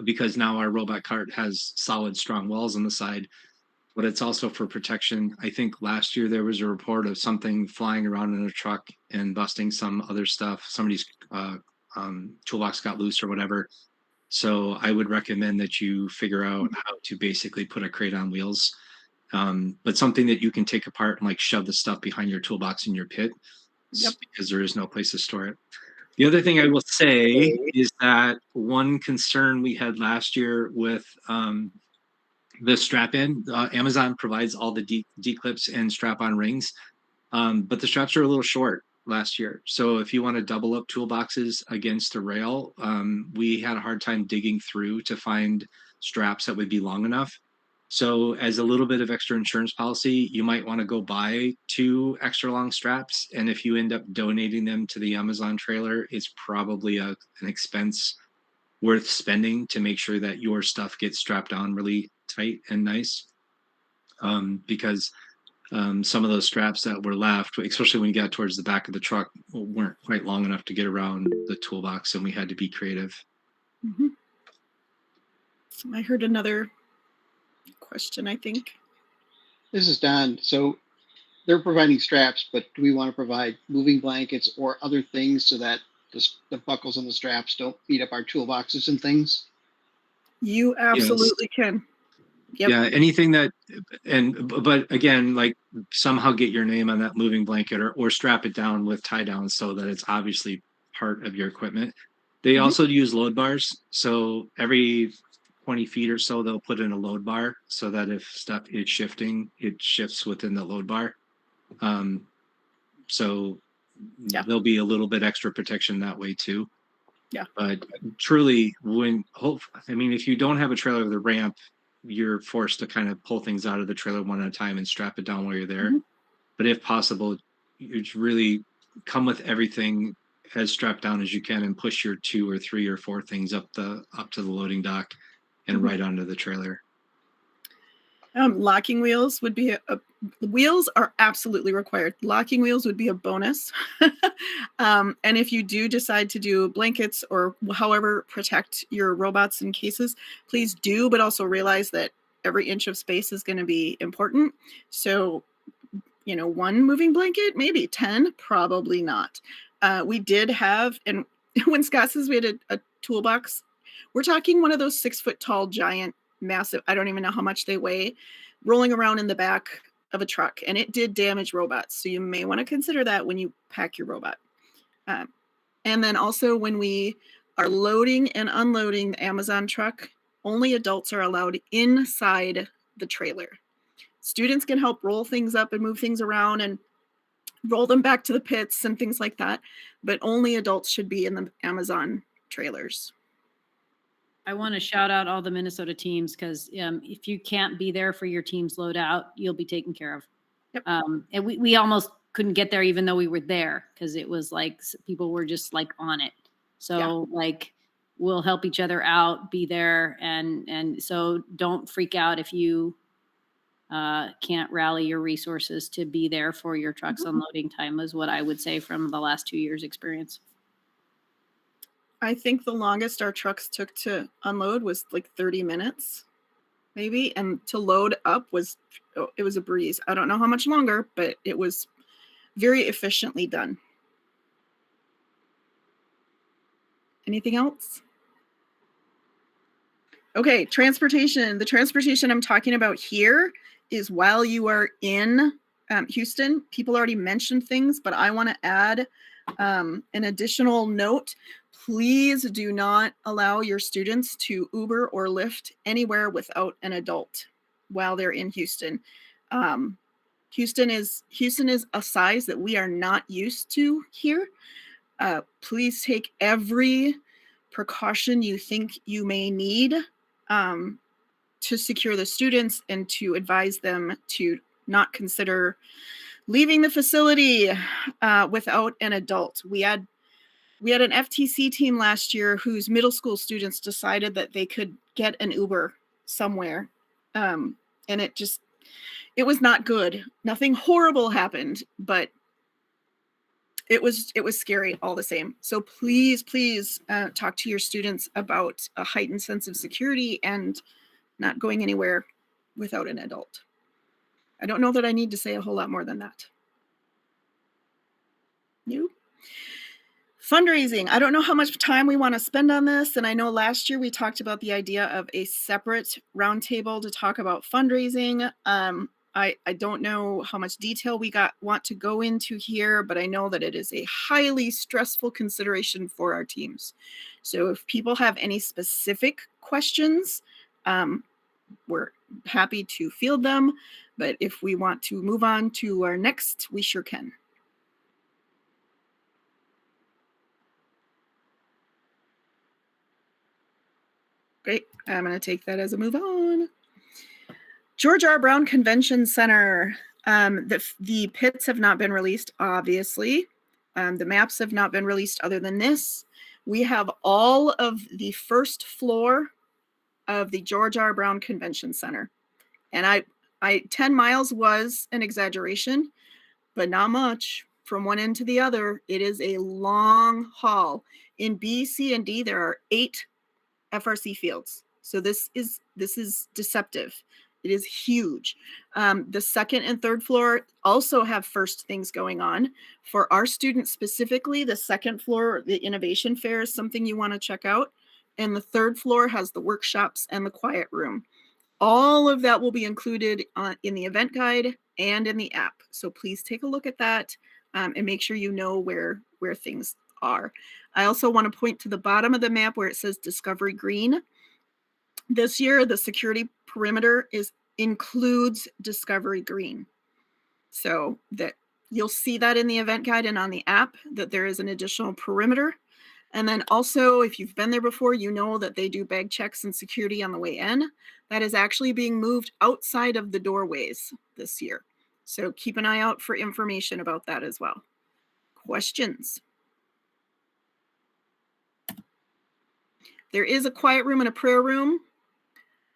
because now our robot cart has solid, strong walls on the side. But it's also for protection. I think last year there was a report of something flying around in a truck and busting some other stuff. Somebody's toolbox got loose or whatever. So I would recommend that you figure out how to basically put a crate on wheels, but something that you can take apart and like shove the stuff behind your toolbox in your pit, because there is no place to store it. The other thing I will say is that one concern we had last year with the strap-in, Amazon provides all the D-clips and strap-on rings, but the straps are a little short last year. So if you want to double up toolboxes against a rail, we had a hard time digging through to find straps that would be long enough. So as a little bit of extra insurance policy, you might want to go buy 2 extra long straps. And if you end up donating them to the Amazon trailer, it's probably an expense worth spending to make sure that your stuff gets strapped on really tight and nice. Because some of those straps that were left, especially when you got towards the back of the truck, weren't quite long enough to get around the toolbox, and we had to be creative. I heard another question, I think. This is Don. So they're providing straps, but do we want to provide moving blankets or other things so that the buckles on the straps don't beat up our toolboxes and things? You absolutely can. Yep. Yeah, anything that, but again, like somehow get your name on that moving blanket or strap it down with tie downs so that it's obviously part of your equipment. They also use load bars. So every 20 feet or so, they'll put in a load bar so that if stuff is shifting, it shifts within the load bar. So there'll be a little bit extra protection that way too. Yeah. But truly, if you don't have a trailer with a ramp, you're forced to kind of pull things out of the trailer one at a time and strap it down while you're there. But if possible, you really come with everything as strapped down as you can and push your 2 or 3 or 4 things up to the loading dock and right onto the trailer. Locking wheels would be wheels are absolutely required. Locking wheels would be a bonus. And if you do decide to do blankets or however protect your robots in cases, please do, but also realize that every inch of space is going to be important. So, one moving blanket, maybe 10, probably not. We did have, and when Scott says we had a toolbox, we're talking one of those 6-foot tall, giant, massive, I don't even know how much they weigh, rolling around in the back of a truck, and it did damage robots. So you may want to consider that when you pack your robot. And then also when we are loading and unloading the Amazon truck, only adults are allowed inside the trailer. Students can help roll things up and move things around and roll them back to the pits and things like that, but only adults should be in the Amazon trailers. I want to shout out all the Minnesota teams because if you can't be there for your team's loadout, you'll be taken care of. Yep. And we almost couldn't get there even though we were there because it was like people were just like on it. So like we'll help each other out, be there, and so don't freak out if you can't rally your resources to be there for your truck's unloading time is what I would say from the last 2 years experience. I think the longest our trucks took to unload was like 30 minutes, maybe. And to load up it was a breeze. I don't know how much longer, but it was very efficiently done. Anything else? Okay, transportation. The transportation I'm talking about here is while you are in Houston. People already mentioned things, but I want to add an additional note. Please do not allow your students to Uber or Lyft anywhere without an adult while they're in Houston. Houston is a size that we are not used to here. Please take every precaution you think you may need to secure the students and to advise them to not consider leaving the facility without an adult. We had an FTC team last year whose middle school students decided that they could get an Uber somewhere. And it was not good. Nothing horrible happened, but it was scary all the same. So please talk to your students about a heightened sense of security and not going anywhere without an adult. I don't know that I need to say a whole lot more than that. You? Fundraising. I don't know how much time we want to spend on this. And I know last year we talked about the idea of a separate roundtable to talk about fundraising. I don't know how much detail we want to go into here, but I know that it is a highly stressful consideration for our teams. So if people have any specific questions, we're happy to field them. But if we want to move on to our next, we sure can. Great. I'm going to take that as a move on. George R. Brown Convention Center. The pits have not been released, obviously. The maps have not been released other than this. We have all of the first floor of the George R. Brown Convention Center. And 10 miles was an exaggeration, but not much. From one end to the other, it is a long haul. In B, C, and D, there are 8 FRC fields. So this is deceptive. It is huge. The second and third floor also have first things going on. For our students specifically, the second floor, the Innovation Fair, is something you want to check out. And the third floor has the workshops and the quiet room. All of that will be included in the event guide and in the app. So please take a look at that and make sure you know where things are. I also want to point to the bottom of the map where it says Discovery Green. This year, the security perimeter includes Discovery Green. So that you'll see that in the event guide and on the app that there is an additional perimeter. And then also, if you've been there before, you know that they do bag checks and security on the way in. That is actually being moved outside of the doorways this year. So keep an eye out for information about that as well. Questions? There is a quiet room and a prayer room.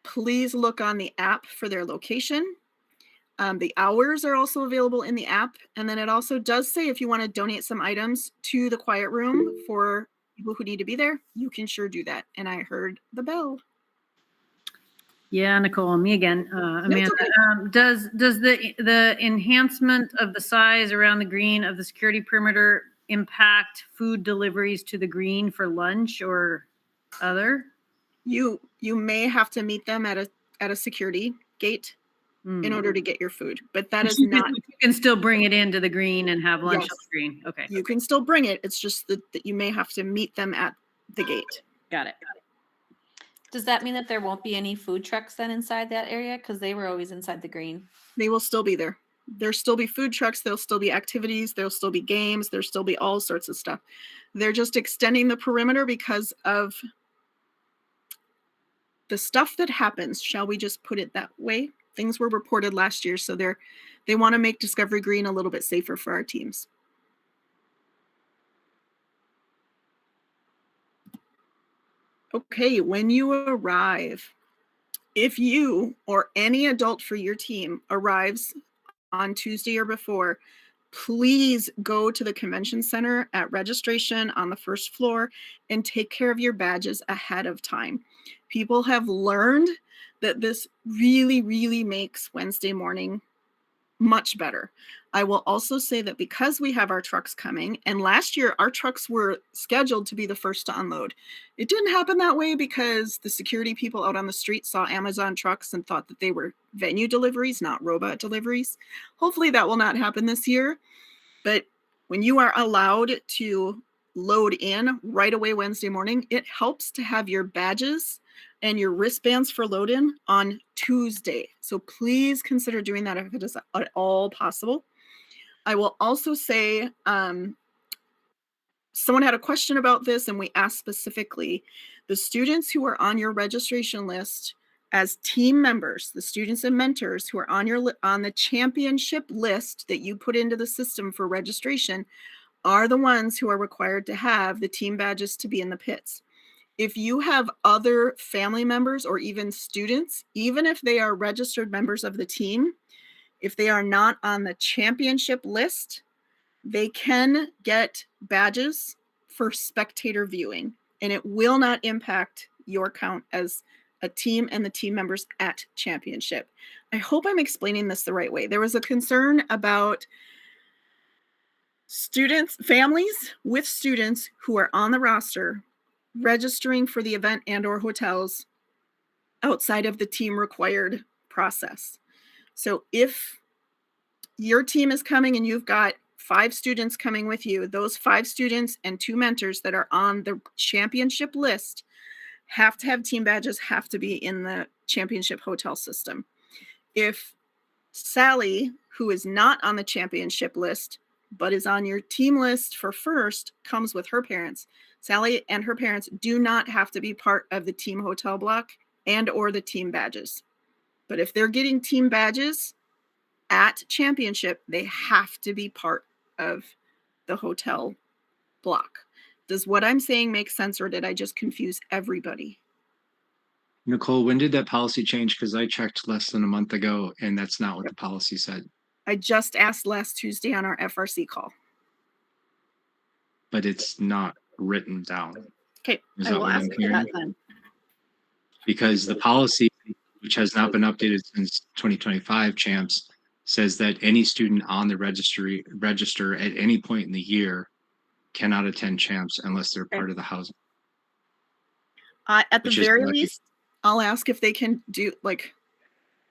Please look on the app for their location. The hours are also available in the app. And then it also does say if you want to donate some items to the quiet room for people who need to be there, you can sure do that. And I heard the bell. Yeah, Nicole, me again. Amanda, okay. does the enhancement of the size around the green of the security perimeter impact food deliveries to the green for lunch or other? You may have to meet them at a security gate in order to get your food, but that is not. You can still bring it into the green and have lunch Yes. on the green. Okay. You can still bring it. It's just that you may have to meet them at the gate. Got it. Does that mean that there won't be any food trucks then inside that area? Because they were always inside the green. They will still be there. There'll still be food trucks. There'll still be activities. There'll still be games. There'll still be all sorts of stuff. They're just extending the perimeter because of the stuff that happens. Shall we just put it that way? Things were reported last year, so they want to make Discovery Green a little bit safer for our teams. Okay, when you arrive, if you or any adult for your team arrives on Tuesday or before, please go to the convention center at registration on the first floor and take care of your badges ahead of time. People have learned that this really, really makes Wednesday morning much better. I will also say that because we have our trucks coming, and last year our trucks were scheduled to be the first to unload. It didn't happen that way because the security people out on the street saw Amazon trucks and thought that they were venue deliveries, not robot deliveries. Hopefully that will not happen this year. But when you are allowed to load in right away Wednesday morning, it helps to have your badges and your wristbands for load in on Tuesday. So please consider doing that if it is at all possible. I will also say, someone had a question about this and we asked specifically, the students who are on your registration list as team members, the students and mentors who are on the championship list that you put into the system for registration are the ones who are required to have the team badges to be in the pits. If you have other family members or even students, even if they are registered members of the team, if they are not on the championship list, they can get badges for spectator viewing, and it will not impact your count as a team and the team members at championship. I hope I'm explaining this the right way. There was a concern about families with students who are on the roster registering for the event and or hotels outside of the team required process. So if your team is coming and you've got 5 students coming with you, those 5 students and 2 mentors that are on the championship list have to have team badges, have to be in the championship hotel system. If Sally, who is not on the championship list, but is on your team list for first, comes with her parents, Sally and her parents do not have to be part of the team hotel block and or the team badges. But if they're getting team badges at championship, they have to be part of the hotel block. Does what I'm saying make sense, or did I just confuse everybody? Nicole, when did that policy change? Because I checked less than a month ago and that's not what the policy said. I just asked last Tuesday on our FRC call. But it's not written down. Okay, Is I that will what ask I'm for hearing? that then. Because the policy, which has not been updated since 2025 champs, says that any student on the register at any point in the year cannot attend champs unless they're part of the housing. At the very least, I'll ask if they can do, like,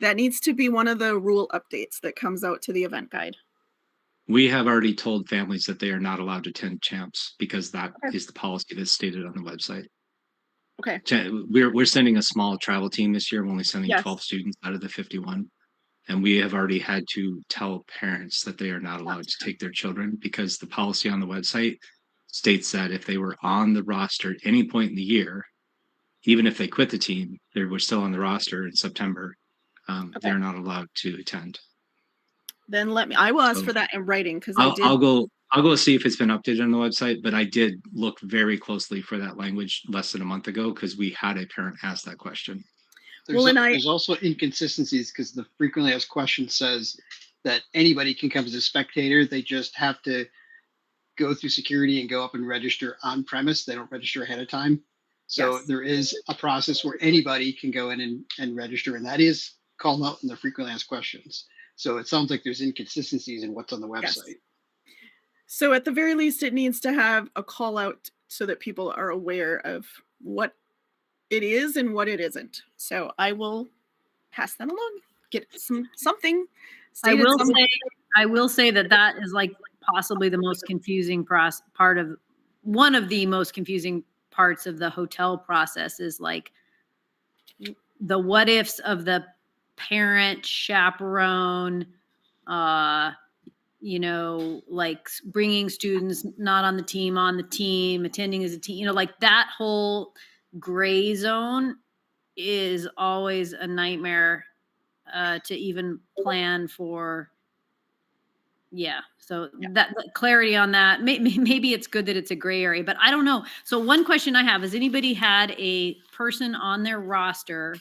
that needs to be one of the rule updates that comes out to the event guide. We have already told families that they are not allowed to attend champs because that is the policy that's stated on the website. Okay. We're sending a small travel team this year. We're only sending Yes. 12 students out of the 51. And we have already had to tell parents that they are not allowed to take their children because the policy on the website states that if they were on the roster at any point in the year, even if they quit the team, they were still on the roster in September, they're not allowed to attend. Then I will ask for that in writing because I'll go see if it's been updated on the website, but I did look very closely for that language less than a month ago because we had a parent ask that question. There's also inconsistencies because the frequently asked questions says that anybody can come as a spectator. They just have to go through security and go up and register on premise. They don't register ahead of time. So there is a process where anybody can go in and register, and that is called out in the frequently asked questions. So it sounds like there's inconsistencies in what's on the website. Yes. So at the very least, it needs to have a call out so that people are aware of what it is and what it isn't. So I will pass that along. Get something. I will say that is like possibly the most confusing one of the most confusing parts of the hotel process is like the what ifs of the parent chaperone, like bringing students not on the team, attending as a team, like that whole gray zone is always a nightmare to even plan for. So that clarity on that, maybe it's good that it's a gray area, but I don't know. So one question I have, has anybody had a person on their roster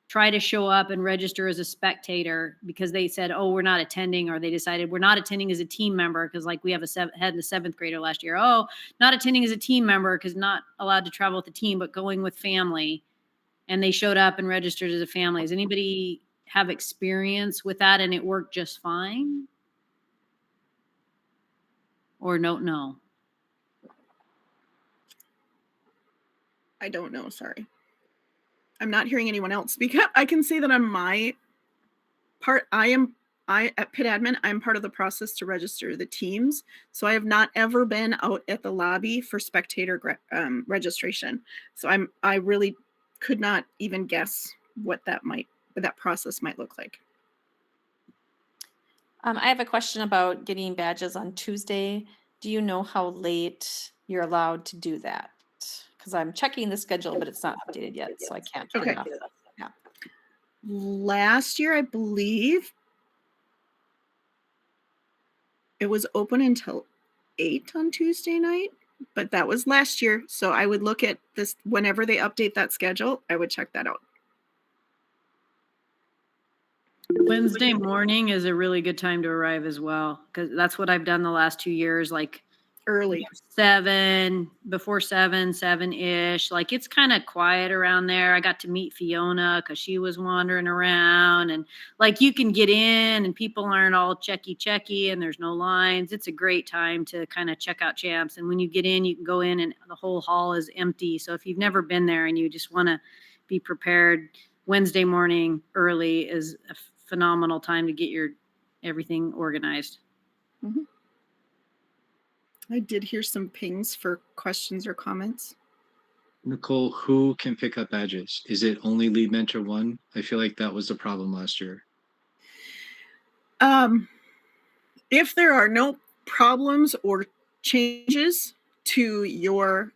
try to show up and register as a spectator because they said, oh, we're not attending, or they decided we're not attending as a team member because like we have had the 7th grader last year, oh, not attending as a team member because not allowed to travel with the team, but going with family. And they showed up and registered as a family. Does anybody have experience with that and it worked just fine? Or no? I don't know. Sorry. I'm not hearing anyone else speak up. I can say that on my part, at Pit Admin, I'm part of the process to register the teams. So I have not ever been out at the lobby for spectator registration. So I really could not even guess what that process might look like. I have a question about getting badges on Tuesday. Do you know how late you're allowed to do that? Because I'm checking the schedule, but it's not updated yet, so I can't get it off. Yeah. Last year, I believe it was open until 8 on Tuesday night, but that was last year. So I would look at this whenever they update that schedule. I would check that out. Wednesday morning is a really good time to arrive as well, because that's what I've done the last 2 years, like early, before 7-ish. Like it's kind of quiet around there. I got to meet Fiona because she was wandering around, and like you can get in and people aren't all checky and there's no lines. It's a great time to kind of check out Champs. And when you get in, you can go in and the whole hall is empty. So if you've never been there and you just want to be prepared, Wednesday morning early is a phenomenal time to get your everything organized. Mm-hmm. I did hear some pings for questions or comments. Nicole, who can pick up badges? Is it only lead mentor 1? I feel like that was the problem last year. If there are no problems or changes to your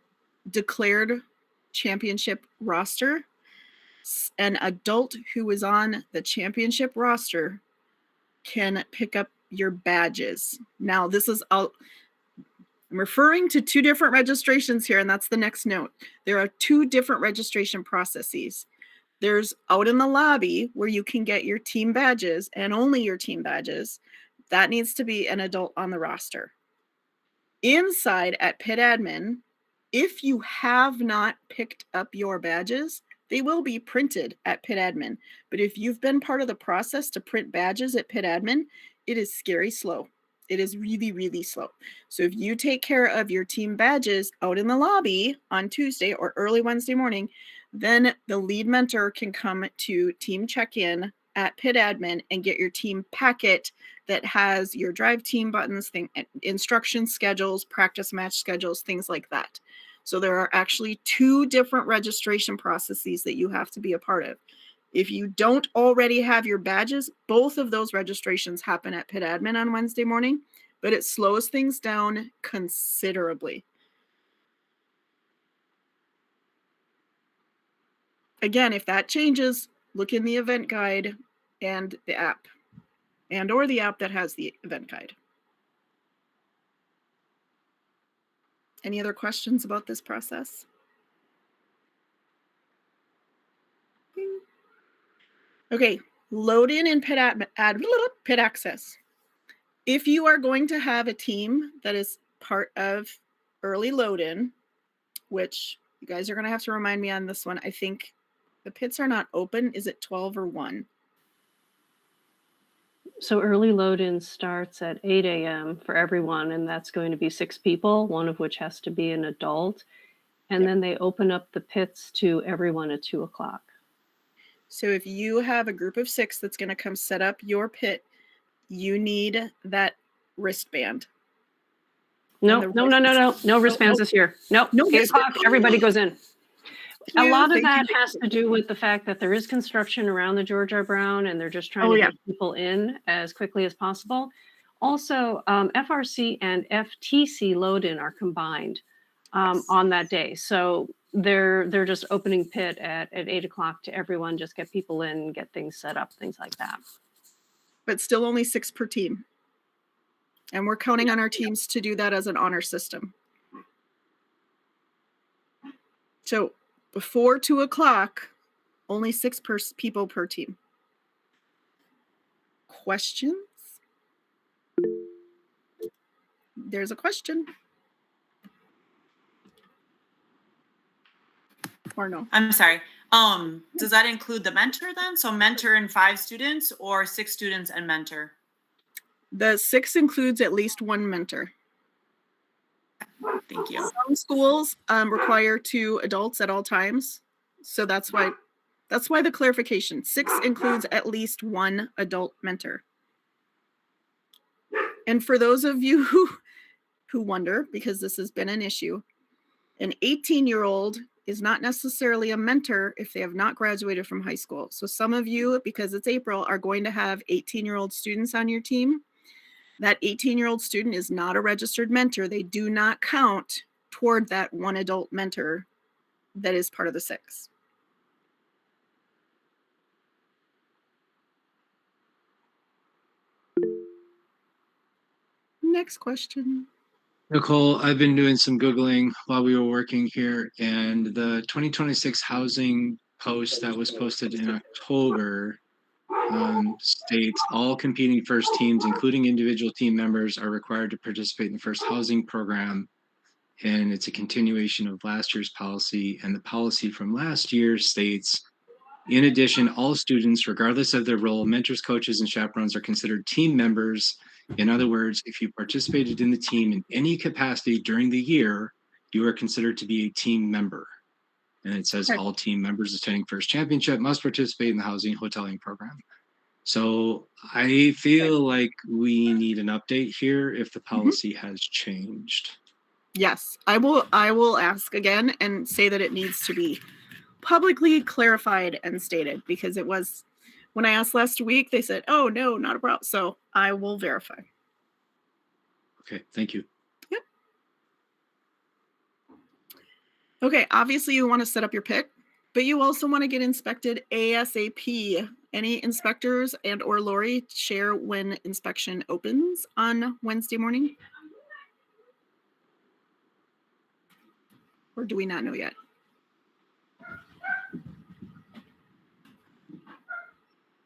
declared championship roster, an adult who is on the championship roster can pick up your badges. Now, I'm referring to 2 different registrations here, and that's the next note. There are 2 different registration processes. There's out in the lobby where you can get your team badges and only your team badges. That needs to be an adult on the roster. Inside at Pit Admin, if you have not picked up your badges, they will be printed at Pit Admin. But if you've been part of the process to print badges at Pit Admin, it is scary slow. It is really, really slow. So if you take care of your team badges out in the lobby on Tuesday or early Wednesday morning, then the lead mentor can come to team check-in at Pit Admin and get your team packet that has your drive team buttons, instruction schedules, practice match schedules, things like that. So there are actually 2 different registration processes that you have to be a part of. If you don't already have your badges, both of those registrations happen at Pit Admin on Wednesday morning, but it slows things down considerably. Again, if that changes, look in the event guide and the app, or the app that has the event guide. Any other questions about this process? Okay, load in and pit access. If you are going to have a team that is part of early load in, which you guys are going to have to remind me on this one. I think the pits are not open. Is it 12 or 1? So early load-in starts at 8 a.m. for everyone, and that's going to be 6 people, one of which has to be an adult. And then they open up the pits to everyone at 2 o'clock. So if you have a group of 6 that's going to come set up your pit, you need that wristband. No wristbands this year. Nope. 8 o'clock, everybody goes in. A lot of that has to do with the fact that there is construction around the George R. Brown, and they're just trying to get people in as quickly as possible. Also, FRC and FTC load-in are combined on that day. So they're just opening pit at 8 o'clock to everyone, just get people in, get things set up, things like that. But still only 6 per team. And we're counting on our teams to do that as an honor system. So before 2 o'clock, only 6 people per team. Questions? There's a question. Or no? I'm sorry. Does that include the mentor then? So mentor and 5 students, or 6 students and mentor? The 6 includes at least 1 mentor. Thank you. Some schools require 2 adults at all times. So that's why the clarification. 6 includes at least 1 adult mentor. And for those of you who wonder, because this has been an issue, an 18-year-old is not necessarily a mentor if they have not graduated from high school. So some of you, because it's April, are going to have 18-year-old students on your team. That 18-year-old student is not a registered mentor. They do not count toward that 1 adult mentor that is part of the 6. Next question. Nicole, I've been doing some Googling while we were working here, and the 2026 housing post that was posted in October states all competing first teams, including individual team members, are required to participate in the first housing program. And it's a continuation of last year's policy. And the policy from last year states, in addition, all students, regardless of their role, mentors, coaches, and chaperones are considered team members. In other words, if you participated in the team in any capacity during the year, you are considered to be a team member. And it says all team members attending FRC Championship must participate in the housing hoteling program. So I feel like we need an update here if the policy has changed. Yes, I will ask again and say that it needs to be publicly clarified and stated, because it was, when I asked last week, they said, oh no, not a problem. So I will verify. Okay, thank you. Yep. Okay, obviously you want to set up your pit, but you also want to get inspected ASAP. Any inspectors and or Lori share when inspection opens on Wednesday morning? Or do we not know yet?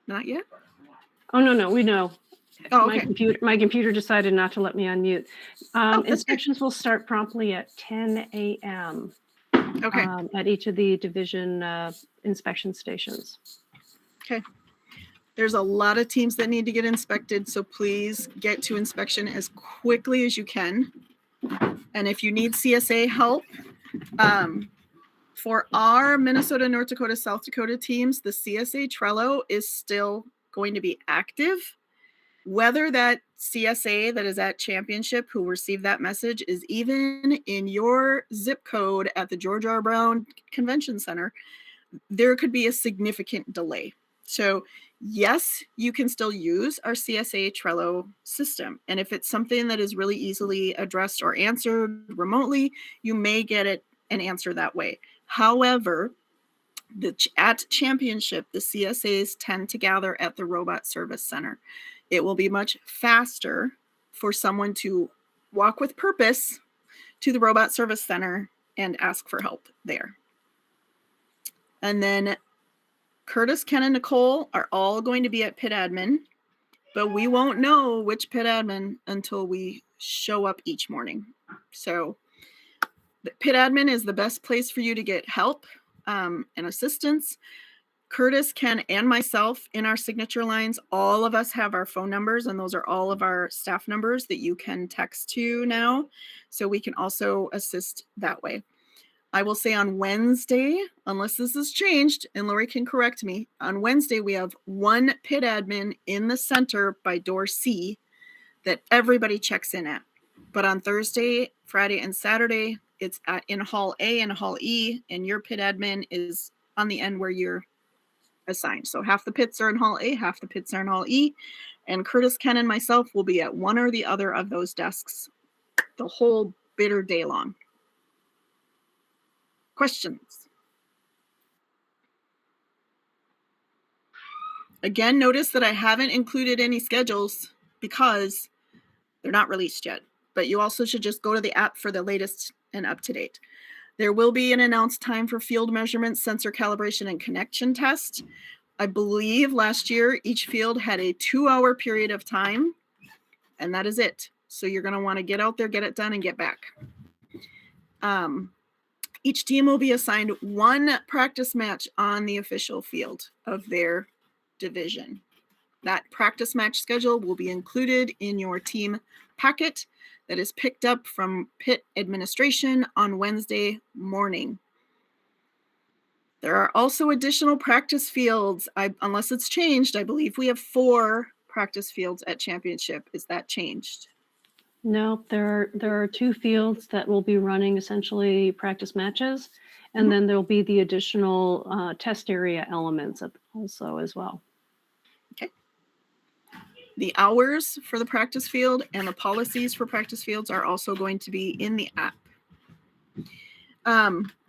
Not yet? Oh, no, we know. Oh, okay. My computer decided not to let me unmute. Inspections will start promptly at 10 a.m. Okay. At each of the division inspection stations. Okay. There's a lot of teams that need to get inspected, so please get to inspection as quickly as you can. And if you need CSA help, for our Minnesota, North Dakota, South Dakota teams, the CSA Trello is still going to be active. Whether that CSA that is at championship who received that message is even in your zip code at the George R. Brown Convention Center, there could be a significant delay. So yes, you can still use our CSA Trello system. And if it's something that is really easily addressed or answered remotely, you may get it an answer that way. However, at championship, the CSAs tend to gather at the Robot Service Center. It will be much faster for someone to walk with purpose to the Robot Service Center and ask for help there. And then Curtis, Ken, and Nicole are all going to be at pit admin, but we won't know which pit admin until we show up each morning. So the pit admin is the best place for you to get help and assistance. Curtis, Ken, and myself in our signature lines, all of us have our phone numbers, and those are all of our staff numbers that you can text to now. So we can also assist that way. I will say on Wednesday, unless this has changed, and Lori can correct me, on Wednesday we have one pit admin in the center by door C that everybody checks in at. But on Thursday, Friday, and Saturday, it's in Hall A and Hall E, and your pit admin is on the end where you're assigned. So half the pits are in Hall A, half the pits are in Hall E, and Curtis, Ken, and myself will be at one or the other of those desks the whole bitter day long. Questions? Again, notice that I haven't included any schedules because they're not released yet, but you also should just go to the app for the latest and up to date. There will be an announced time for field measurements, sensor calibration, and connection test. I believe last year each field had a 2-hour period of time, and that is it. So you're going to want to get out there, get it done, and get back. Each team will be assigned one practice match on the official field of their division. That practice match schedule will be included in your team packet that is picked up from pit administration on Wednesday morning. There are also additional practice fields. Unless it's changed, I believe we have 4 practice fields at Championship. Is that changed? No, there are 2 fields that will be running essentially practice matches, and then there'll be the additional test area elements also as well. Okay. The hours for the practice field and the policies for practice fields are also going to be in the app.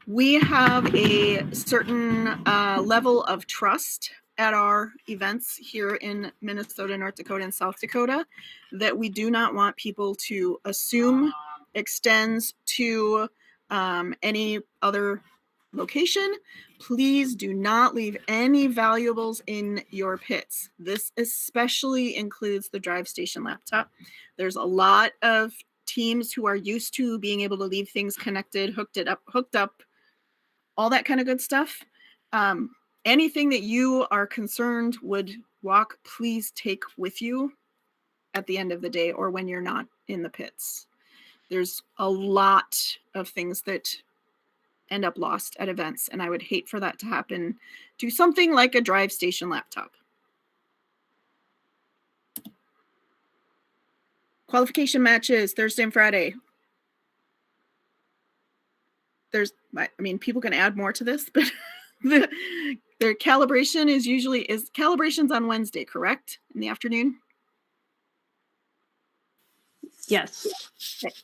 We have a certain level of trust at our events here in Minnesota, North Dakota, and South Dakota that we do not want people to assume extends to any other location. Please do not leave any valuables in your pits. This especially includes the drive station laptop. There's a lot of teams who are used to being able to leave things connected, hooked up, all that kind of good stuff. Anything that you are concerned would walk, please take with you at the end of the day or when you're not in the pits. There's a lot of things that end up lost at events, and I would hate for that to happen to something like a drive station laptop. Qualification matches Thursday and Friday. People can add more to this, but their calibration is calibrations on Wednesday, correct? In the afternoon? Yes,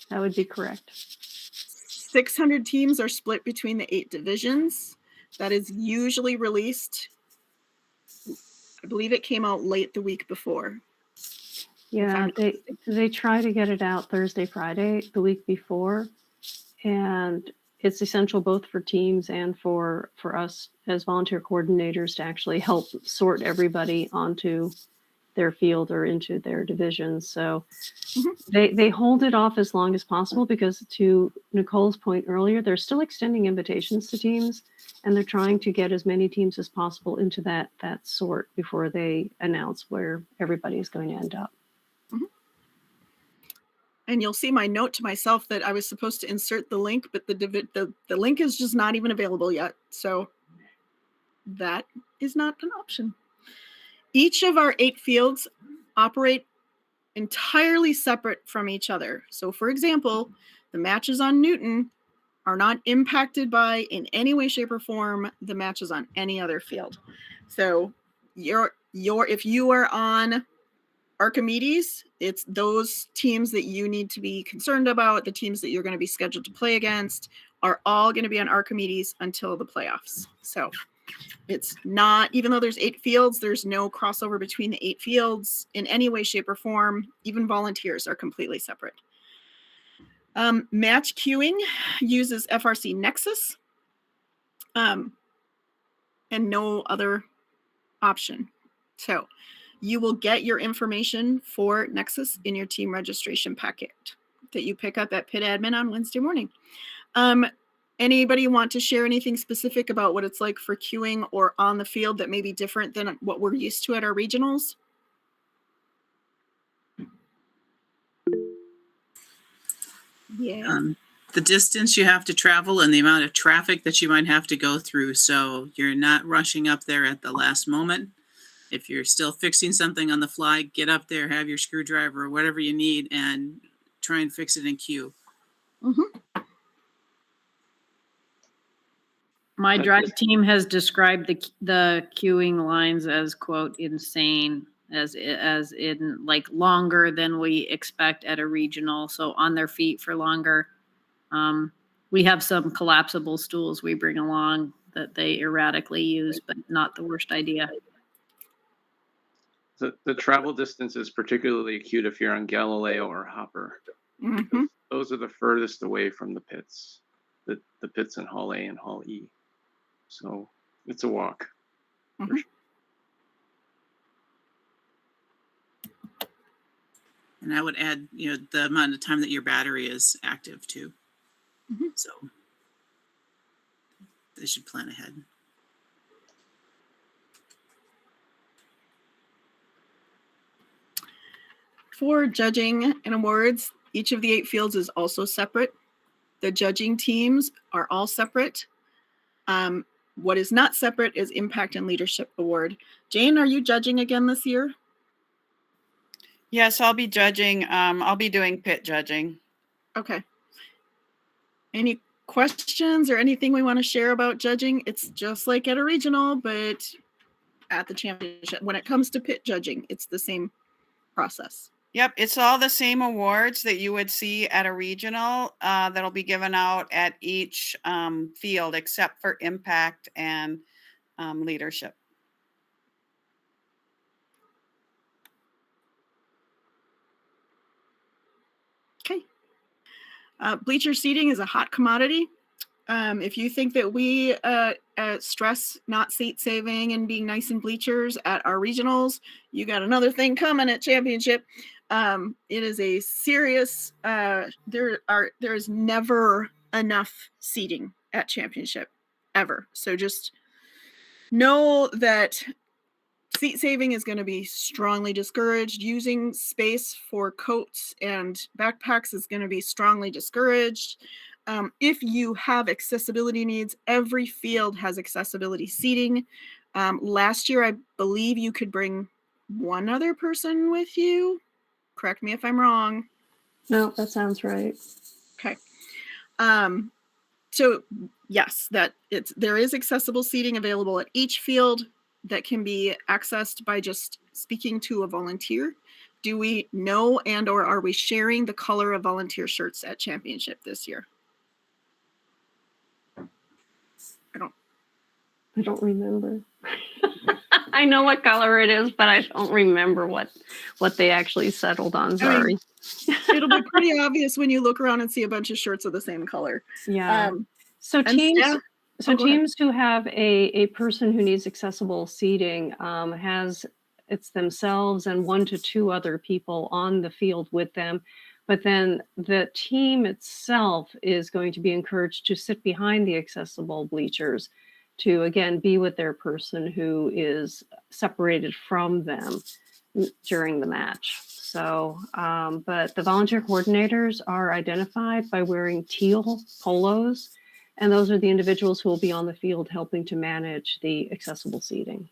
that would be correct. 600 teams are split between the 8 divisions. That is usually released. I believe it came out late the week before. Yeah, they try to get it out Thursday, Friday, the week before, and it's essential both for teams and for us as volunteer coordinators to actually help sort everybody onto their field or into their divisions. So they hold it off as long as possible because, to Nicole's point earlier, they're still extending invitations to teams, and they're trying to get as many teams as possible into that sort before they announce where everybody is going to end up. And you'll see my note to myself that I was supposed to insert the link, but the link is just not even available yet. So that is not an option. Each of our 8 fields operate entirely separate from each other. So for example, the matches on Newton are not impacted by, in any way, shape, or form, the matches on any other field. So if you are on Archimedes, it's those teams that you need to be concerned about. The teams that you're going to be scheduled to play against are all going to be on Archimedes until the playoffs. So it's not, even though there's 8 fields, there's no crossover between the 8 fields in any way, shape, or form. Even volunteers are completely separate. Match queuing uses FRC Nexus and no other option. So you will get your information for Nexus in your team registration packet that you pick up at Pit Admin on Wednesday morning. Anybody want to share anything specific about what it's like for queuing or on the field that may be different than what we're used to at our regionals? Yeah. The distance you have to travel and the amount of traffic that you might have to go through. So you're not rushing up there at the last moment. If you're still fixing something on the fly, get up there, have your screwdriver or whatever you need and try and fix it in queue. Mm-hmm. My drive team has described the queuing lines as, quote, insane, as in like longer than we expect at a regional. So on their feet for longer. We have some collapsible stools we bring along that they erratically use, but not the worst idea. The travel distance is particularly acute if you're on Galileo or Hopper. Mm-hmm. Those are the furthest away from the pits, the pits in Hall A and Hall E. So it's a walk. Mm-hmm. Sure. And I would add, the amount of time that your battery is active too. Mm-hmm. So they should plan ahead. For judging and awards, each of the 8 fields is also separate. The judging teams are all separate. What is not separate is Impact and Leadership Award. Jane, are you judging again this year? Yes, I'll be judging. I'll be doing pit judging. Okay. Any questions or anything we want to share about judging? It's just like at a regional, but at the championship. When it comes to pit judging, it's the same process. Yep, it's all the same awards that you would see at a regional that'll be given out at each field, except for Impact and Leadership. Okay. Bleacher seating is a hot commodity. If you think that we stress not seat saving and being nice in bleachers at our regionals, you got another thing coming at championship. It is a serious, there is never enough seating at championship ever. So just know that seat saving is going to be strongly discouraged. Using space for coats and backpacks is going to be strongly discouraged. If you have accessibility needs, every field has accessibility seating. Last year, I believe you could bring one other person with you. Correct me if I'm wrong. No, that sounds right. Okay. So yes, there is accessible seating available at each field that can be accessed by just speaking to a volunteer. Do we know and or are we sharing the color of volunteer shirts at championship this year? I don't remember. I know what color it is, but I don't remember what they actually settled on. Sorry. It'll be pretty obvious when you look around and see a bunch of shirts of the same color. Yeah. So teams who have a person who needs accessible seating it's themselves and 1 to 2 other people on the field with them. But then the team itself is going to be encouraged to sit behind the accessible bleachers to, again, be with their person who is separated from them during the match. So, but the volunteer coordinators are identified by wearing teal polos, and those are the individuals who will be on the field helping to manage the accessible seating.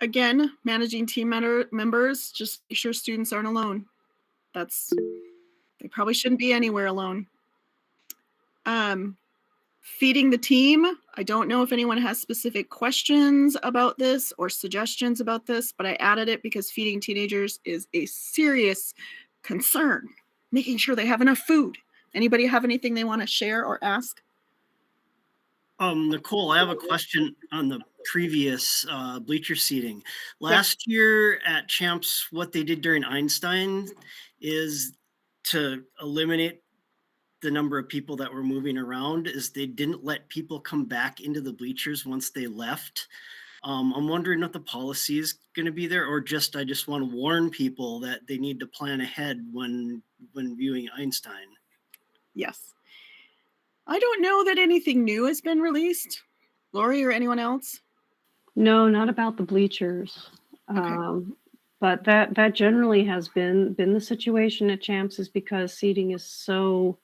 Again, managing team members, just make sure students aren't alone. They probably shouldn't be anywhere alone. Feeding the team. I don't know if anyone has specific questions about this or suggestions about this, but I added it because feeding teenagers is a serious concern. Making sure they have enough food. Anybody have anything they want to share or ask? Nicole, I have a question on the previous bleacher seating. Last year at Champs, what they did during Einstein is to eliminate the number of people that were moving around is they didn't let people come back into the bleachers once they left. I'm wondering what the policy is going to be there, or I just want to warn people that they need to plan ahead when viewing Einstein. Yes. I don't know that anything new has been released. Lori or anyone else? No, not about the bleachers. Okay. But that generally has been the situation at Champs, is because seating is so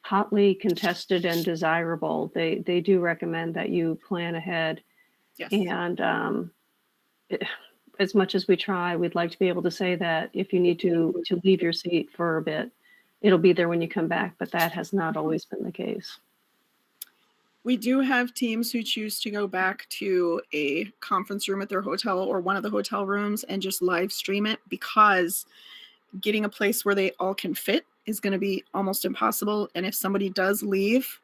hotly contested and desirable. They do recommend that you plan ahead. Yes. And as much as we try, we'd like to be able to say that if you need to leave your seat for a bit, it'll be there when you come back, but that has not always been the case. We do have teams who choose to go back to a conference room at their hotel or one of the hotel rooms and just live stream it, because getting a place where they all can fit is going to be almost impossible. And if somebody does leave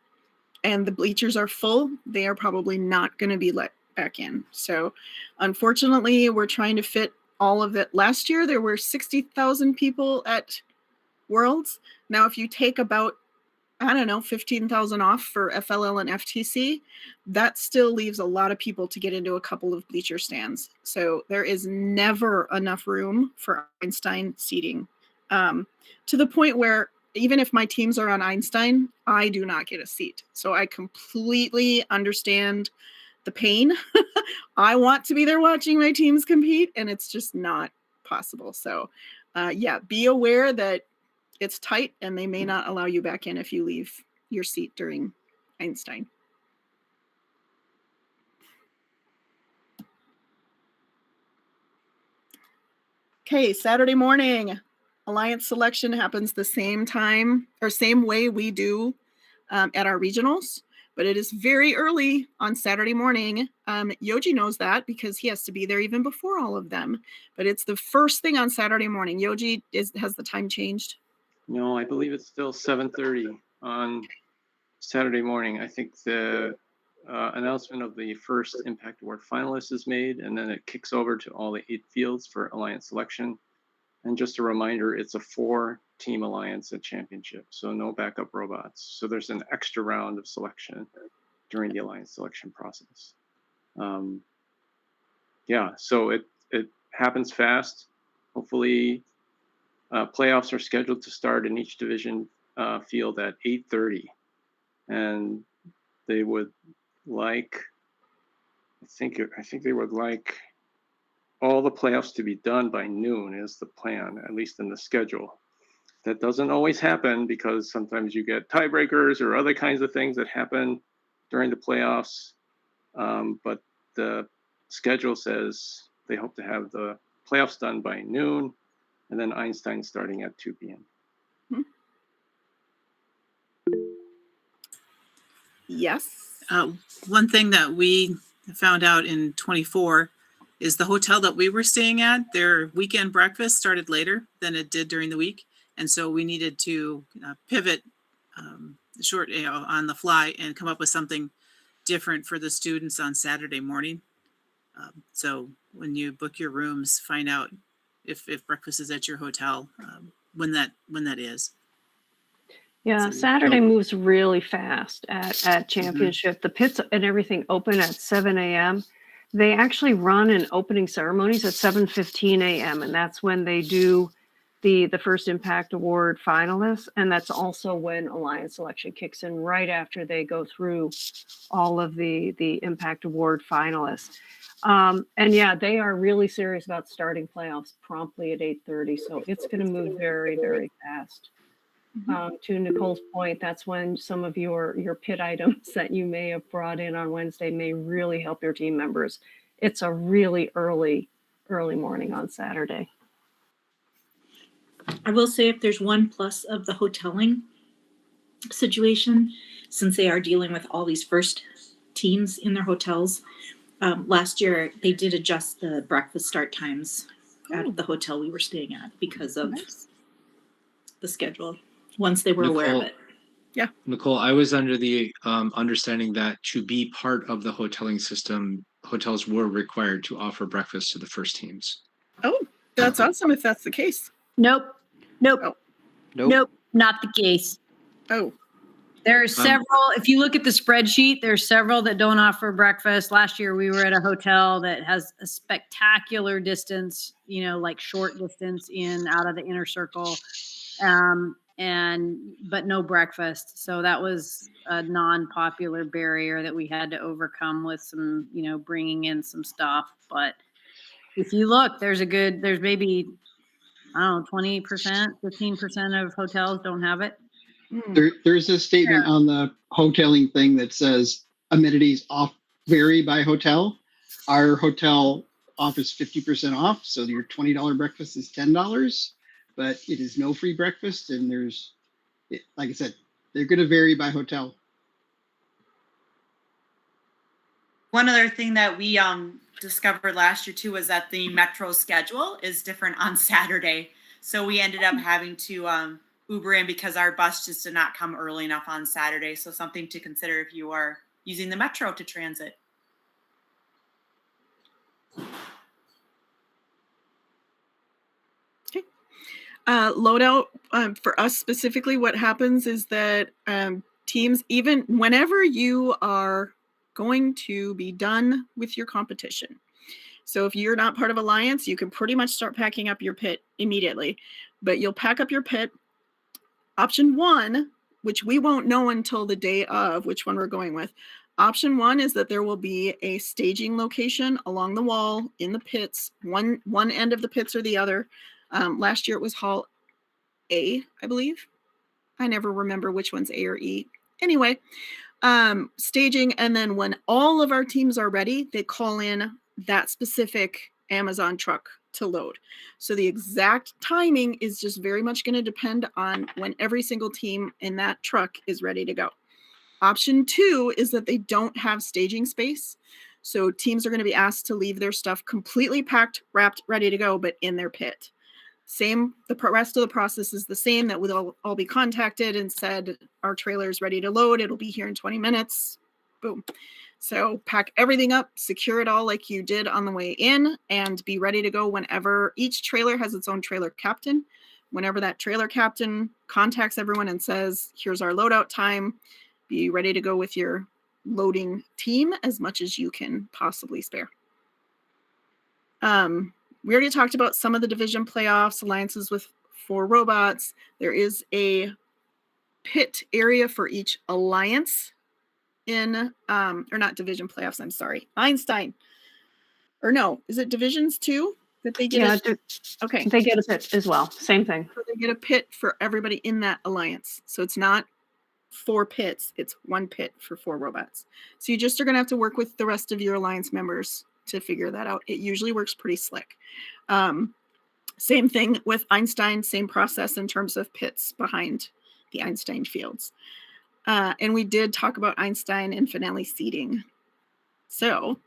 and the bleachers are full, they are probably not going to be let back in. So unfortunately, we're trying to fit all of it. Last year, there were 60,000 people at Worlds. Now, if you take about 15,000 off for FLL and FTC, that still leaves a lot of people to get into a couple of bleacher stands. So there is never enough room for Einstein seating, to the point where even if my teams are on Einstein, I do not get a seat. So I completely understand the pain. I want to be there watching my teams compete, and it's just not possible. So be aware that it's tight and they may not allow you back in if you leave your seat during Einstein. Okay, Saturday morning, Alliance selection happens the same time or same way we do at our regionals, but it is very early on Saturday morning. Yoji knows that because he has to be there even before all of them, but it's the first thing on Saturday morning. Yoji, has the time changed? No, I believe it's still 7:30 on Saturday morning. I think the announcement of the first Impact Award finalists is made, and then it kicks over to all the 8 fields for Alliance selection. And just a reminder, it's a 4-team Alliance at Championship, so no backup robots. So there's an extra round of selection during the Alliance selection process. So it happens fast. Hopefully, playoffs are scheduled to start in each division field at 8:30, and they would like, I think they would like all the playoffs to be done by noon is the plan, at least in the schedule. That doesn't always happen because sometimes you get tiebreakers or other kinds of things that happen during the playoffs. But the schedule says they hope to have the playoffs done by noon, and then Einstein starting at 2 p.m. Yes. One thing that we found out in 24 is the hotel that we were staying at, their weekend breakfast started later than it did during the week. And so we needed to pivot short on the fly and come up with something different for the students on Saturday morning. So when you book your rooms, find out if breakfast is at your hotel, when that is. Yeah, Saturday moves really fast at Championship. The pits and everything open at 7 a.m. They actually run an opening ceremonies at 7:15 a.m. and that's when they do the first Impact Award finalists, and that's also when Alliance selection kicks in right after they go through all of the Impact Award finalists. And yeah, they are really serious about starting playoffs promptly at 8:30, so it's going to move very, very fast. To Nicole's point, that's when some of your pit items that you may have brought in on Wednesday may really help your team members. It's a really early morning on Saturday. I will say, if there's one plus of the hoteling situation, since they are dealing with all these first teams in their hotels, last year they did adjust the breakfast start times at the hotel we were staying at because of the schedule. Once they were aware of it. Yeah. Nicole, I was under the understanding that to be part of the hoteling system, hotels were required to offer breakfast to the first teams. Oh, that's awesome if that's the case. Nope. Oh. Nope. Not the case. Oh, There's several, if you look at the spreadsheet, there's several that don't offer breakfast. Last year, we were at a hotel that has a spectacular distance, like short distance in out of the inner circle, but no breakfast. So that was a non-popular barrier that we had to overcome with some, bringing in some stuff. But if you look, there's maybe, I don't know, 20%, 15% of hotels don't have it. There's a statement on the hoteling thing that says amenities vary by hotel. Our hotel offers 50% off, so your $20 breakfast is $10, but it is no free breakfast. And like I said, they're going to vary by hotel. One other thing that we discovered last year too was that the Metro schedule is different on Saturday. So we ended up having to Uber in because our bus just did not come early enough on Saturday. So something to consider if you are using the Metro to transit. Okay. Loadout, for us specifically, what happens is that teams, even whenever you are going to be done with your competition. So if you're not part of Alliance, you can pretty much start packing up your pit immediately, but you'll pack up your pit. Option 1, which we won't know until the day of which one we're going with. Option 1 is that there will be a staging location along the wall in the pits, one end of the pits or the other. Last year it was Hall A, I believe. I never remember which one's A or E. Anyway, staging, and then when all of our teams are ready, they call in that specific Amazon truck to load. So the exact timing is just very much going to depend on when every single team in that truck is ready to go. Option 2 is that they don't have staging space. So teams are going to be asked to leave their stuff completely packed, wrapped, ready to go, but in their pit. The rest of the process is the same, that we'll all be contacted and said, our trailer is ready to load. It'll be here in 20 minutes. Boom. So pack everything up, secure it all like you did on the way in, and be ready to go whenever. Each trailer has its own trailer captain. Whenever that trailer captain contacts everyone and says, here's our loadout time, be ready to go with your loading team as much as you can possibly spare. We already talked about some of the division playoffs, alliances with 4 robots. There is a pit area for each alliance in, or not division playoffs, I'm sorry, Einstein. Or no, is it divisions too that they get? Okay. They get a pit as well. Same thing. So they get a pit for everybody in that alliance. So it's not 4 pits, it's 1 pit for 4 robots. So you just are going to have to work with the rest of your alliance members to figure that out. It usually works pretty slick. Same thing with Einstein, same process in terms of pits behind the Einstein fields. And we did talk about Einstein and finale seating. So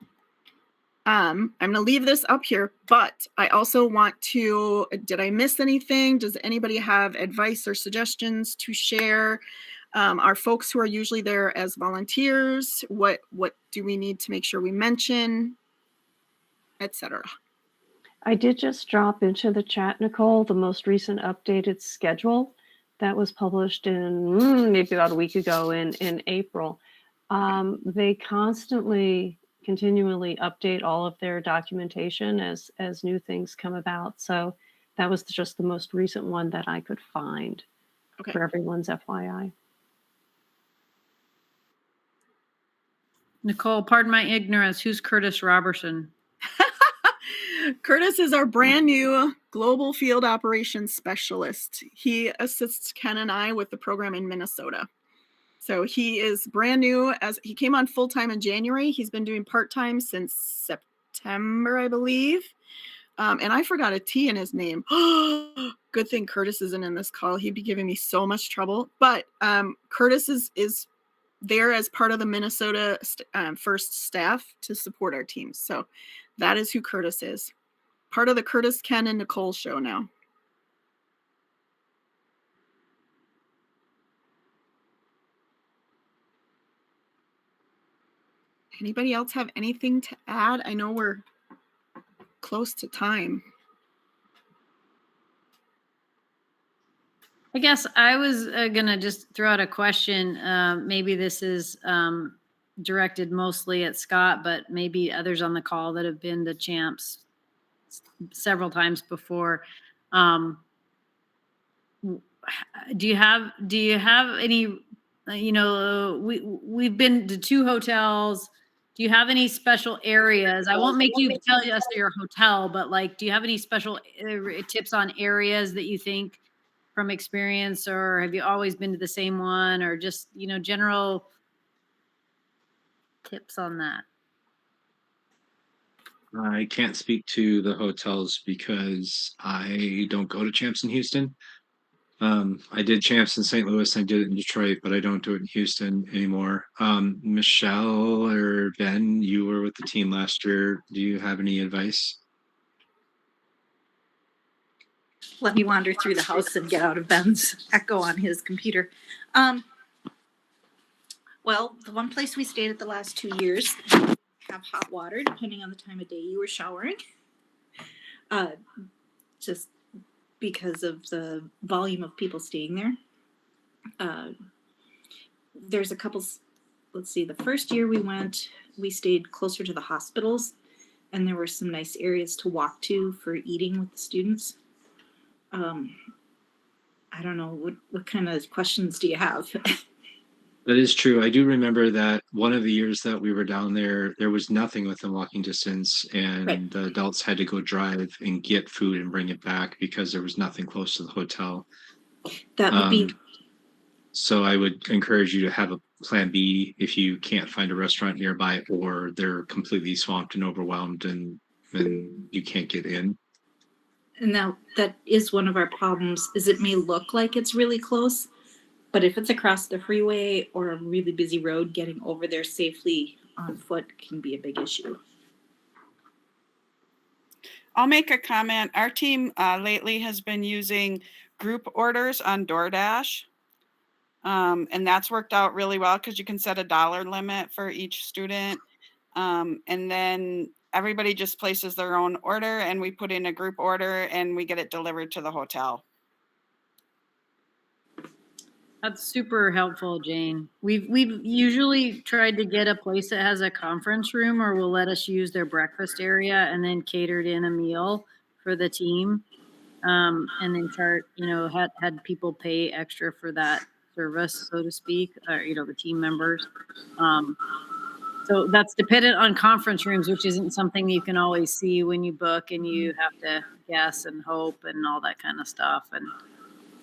I'm going to leave this up here, but I also want to, did I miss anything? Does anybody have advice or suggestions to share? Our folks who are usually there as volunteers, what do we need to make sure we mention, etc.? I did just drop into the chat, Nicole, the most recent updated schedule that was published in maybe about a week ago in April. They continually update all of their documentation as new things come about. So that was just the most recent one that I could find for everyone's FYI. Nicole, pardon my ignorance. Who's Curtis Robertson? Curtis is our brand new global field operations specialist. He assists Ken and I with the program in Minnesota. So he is brand new, as he came on full-time in January. He's been doing part-time since September, I believe. And I forgot a T in his name. Good thing Curtis isn't in this call. He'd be giving me so much trouble. But Curtis is there as part of the Minnesota first staff to support our teams. So that is who Curtis is. Part of the Curtis, Ken, and Nicole show now. Anybody else have anything to add? I know we're close to time. I guess I was gonna just throw out a question. Maybe this is directed mostly at Scott, but maybe others on the call that have been to champs several times before. Do you have any? We've been to 2 hotels. Do you have any special areas? I won't make you tell us your hotel, but like, do you have any special tips on areas that you think from experience, or have you always been to the same one, or just, general tips on that? I can't speak to the hotels because I don't go to champs in Houston. I did champs in St. Louis, I did it in Detroit, but I don't do it in Houston anymore. Michelle or Ben, you were with the team last year. Do you have any advice? Let me wander through the house and get out of Ben's echo on his computer. Well, the one place we stayed at the last 2 years have hot water, depending on the time of day you were showering. Just because of the volume of people staying there. There's a couple, let's see, the first year we went, we stayed closer to the hospitals, and there were some nice areas to walk to for eating with the students. I don't know, what kind of questions do you have? That is true. I do remember that one of the years that we were down there, there was nothing within walking distance, and Right. the adults had to go drive and get food and bring it back because there was nothing close to the hotel. That would be So I would encourage you to have a plan B if you can't find a restaurant nearby or they're completely swamped and overwhelmed and you can't get in. And now that is one of our problems, is it may look like it's really close, but if it's across the freeway or a really busy road, getting over there safely on foot can be a big issue. I'll make a comment. Our team lately has been using group orders on DoorDash. And that's worked out really well because you can set a dollar limit for each student. And then everybody just places their own order and we put in a group order and we get it delivered to the hotel. That's super helpful, Jane. We've usually tried to get a place that has a conference room or will let us use their breakfast area and then catered in a meal for the team. And then had people pay extra for that service, so to speak, or, the team members. So that's dependent on conference rooms, which isn't something you can always see when you book, and you have to guess and hope and all that kind of stuff. And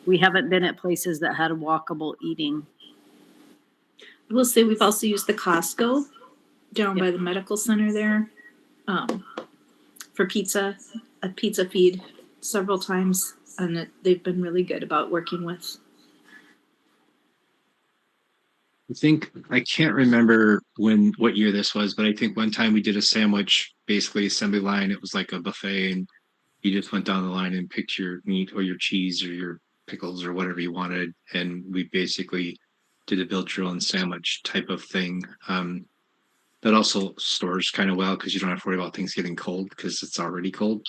we haven't been at places that had walkable eating. I will say we've also used the Costco down by the medical center there for pizza, a pizza feed several times, and they've been really good about working with. I can't remember what year this was, but I think one time we did a sandwich, basically assembly line. It was like a buffet, and you just went down the line and picked your meat or your cheese or your pickles or whatever you wanted, and we basically did a build your own sandwich type of thing. That also stores kind of well because you don't have to worry about things getting cold because it's already cold.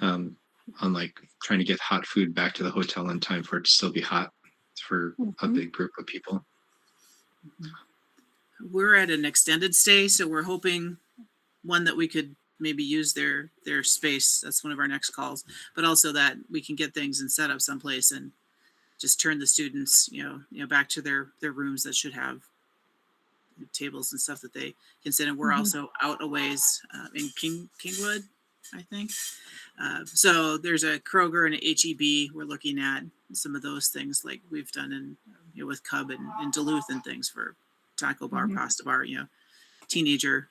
Unlike trying to get hot food back to the hotel in time for it to still be hot for a big group of people. We're at an extended stay, so we're hoping one that we could maybe use their space. That's one of our next calls, but also that we can get things and set up someplace and just turn the students, back to their rooms that should have tables and stuff that they can sit in. We're also out a ways in Kingwood, I think. So there's a Kroger and an HEB. We're looking at some of those things like we've done in with Cub and in Duluth and things for taco bar, pasta bar, teenager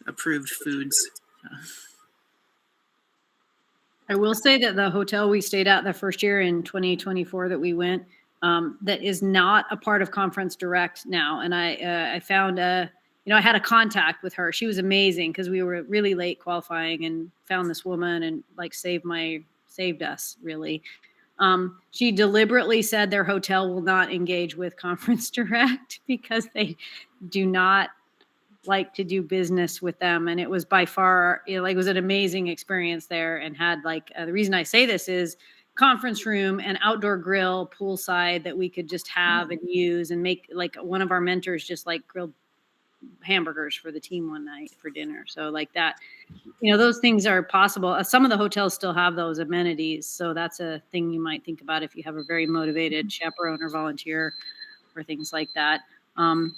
approved foods. I will say that the hotel we stayed at the first year in 2024 that we went, that is not a part of Conference Direct now. And I found I had a contact with her. She was amazing because we were really late qualifying and found this woman and saved us really. She deliberately said their hotel will not engage with Conference Direct because they do not like to do business with them. And it was by far, it was an amazing experience there, and had the reason I say this is conference room and outdoor grill poolside that we could just have and use and make, like, one of our mentors just like grilled hamburgers for the team one night for dinner. So like that, those things are possible. Some of the hotels still have those amenities. So that's a thing you might think about if you have a very motivated chaperone or volunteer or things like that. I'm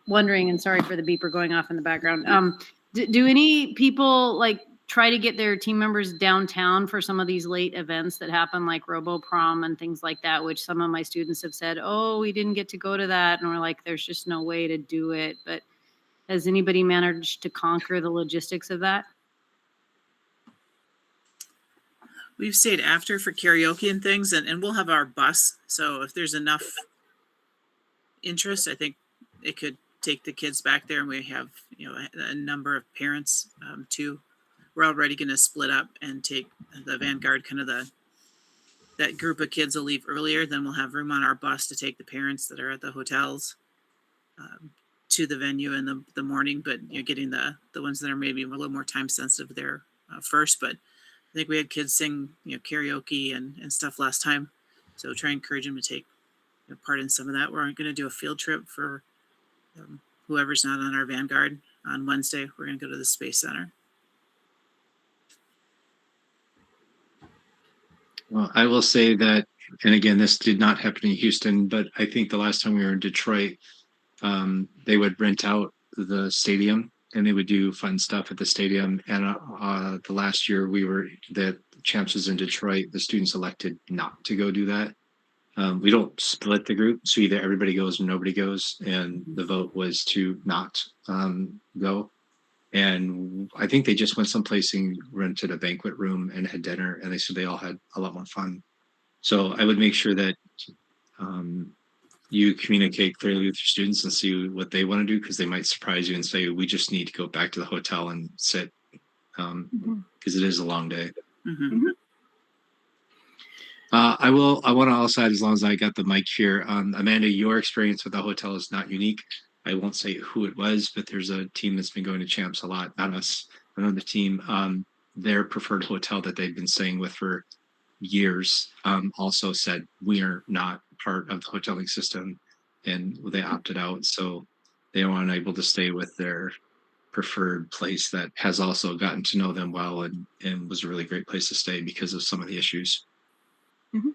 wondering, and sorry for the beeper going off in the background. Do any people like try to get their team members downtown for some of these late events that happen, like Robo Prom and things like that, which some of my students have said, oh, we didn't get to go to that. And we're like, there's just no way to do it. But has anybody managed to conquer the logistics of that? We've stayed after for karaoke and things, and we'll have our bus. So if there's enough interest, I think it could take the kids back there, and we have a number of parents too. We're already going to split up and take the Vanguard, kind of that group of kids will leave earlier. Then we'll have room on our bus to take the parents that are at the hotels to the venue in the morning. But getting the ones that are maybe a little more time sensitive there first. But I think we had kids sing karaoke and stuff last time, so try and encourage them to take part in some of that. We're going to do a field trip for whoever's not on our Vanguard on Wednesday. We're going to go to the Space Center. Well, I will say that, and again, this did not happen in Houston, but I think the last time we were in Detroit, they would rent out the stadium and they would do fun stuff at the stadium. And the last year the Champs was in Detroit, the students elected not to go do that. We don't split the group, so either everybody goes or nobody goes, and the vote was to not go. And I think they just went someplace and rented a banquet room and had dinner, and they said they all had a lot more fun. So I would make sure that you communicate clearly with your students and see what they want to do, because they might surprise you and say, we just need to go back to the hotel and sit, because it is a long day. Mm-hmm. I want to also add, as long as I got the mic here, Amanda, your experience with the hotel is not unique. I won't say who it was, but there's a team that's been going to Champs a lot, not us, another team. Their preferred hotel that they've been staying with for years also said, we are not part of the hoteling system, and they opted out. So they were unable to stay with their preferred place that has also gotten to know them well and was a really great place to stay because of some of the issues. Mm-hmm.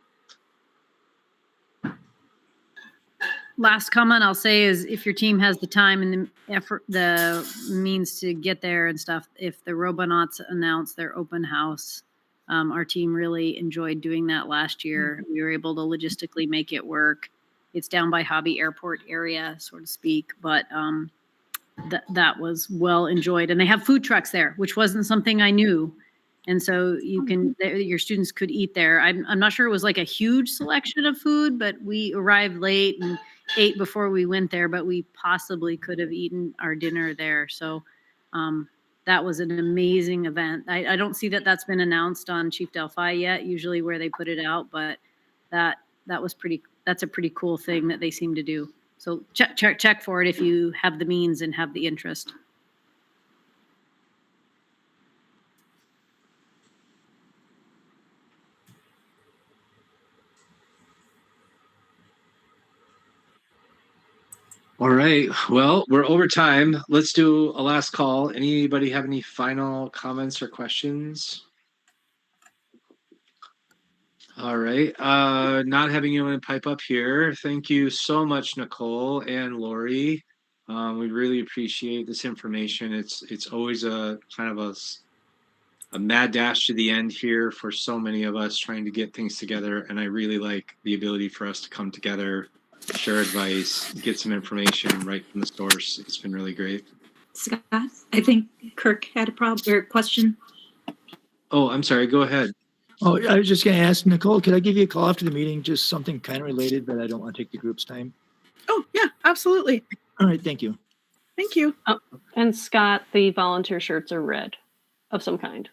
Last comment I'll say is, if your team has the time and the effort, the means to get there and stuff, if the Robonauts announce their open house, our team really enjoyed doing that last year. We were able to logistically make it work. It's down by Hobby Airport area, so to speak, but that was well enjoyed. And they have food trucks there, which wasn't something I knew. And so your students could eat there. I'm not sure it was like a huge selection of food, but we arrived late and ate before we went there, but we possibly could have eaten our dinner there. So that was an amazing event. I don't see that that's been announced on Chief Delphi yet, usually where they put it out, but that's a pretty cool thing that they seem to do. So check for it if you have the means and have the interest. All right. Well, we're over time. Let's do a last call. Anybody have any final comments or questions? All right. Not having anyone pipe up here. Thank you so much, Nicole and Lori. We really appreciate this information. It's always a kind of a mad dash to the end here for so many of us trying to get things together. And I really like the ability for us to come together, share advice, get some information right from the source. It's been really great. Scott, I think Kirk had a problem or question. Oh, I'm sorry. Go ahead. Oh, I was just going to ask Nicole, could I give you a call after the meeting? Just something kind of related, but I don't want to take the group's time. Oh, yeah, absolutely. All right. Thank you. Thank you. Oh, and Scott, the volunteer shirts are red of some kind.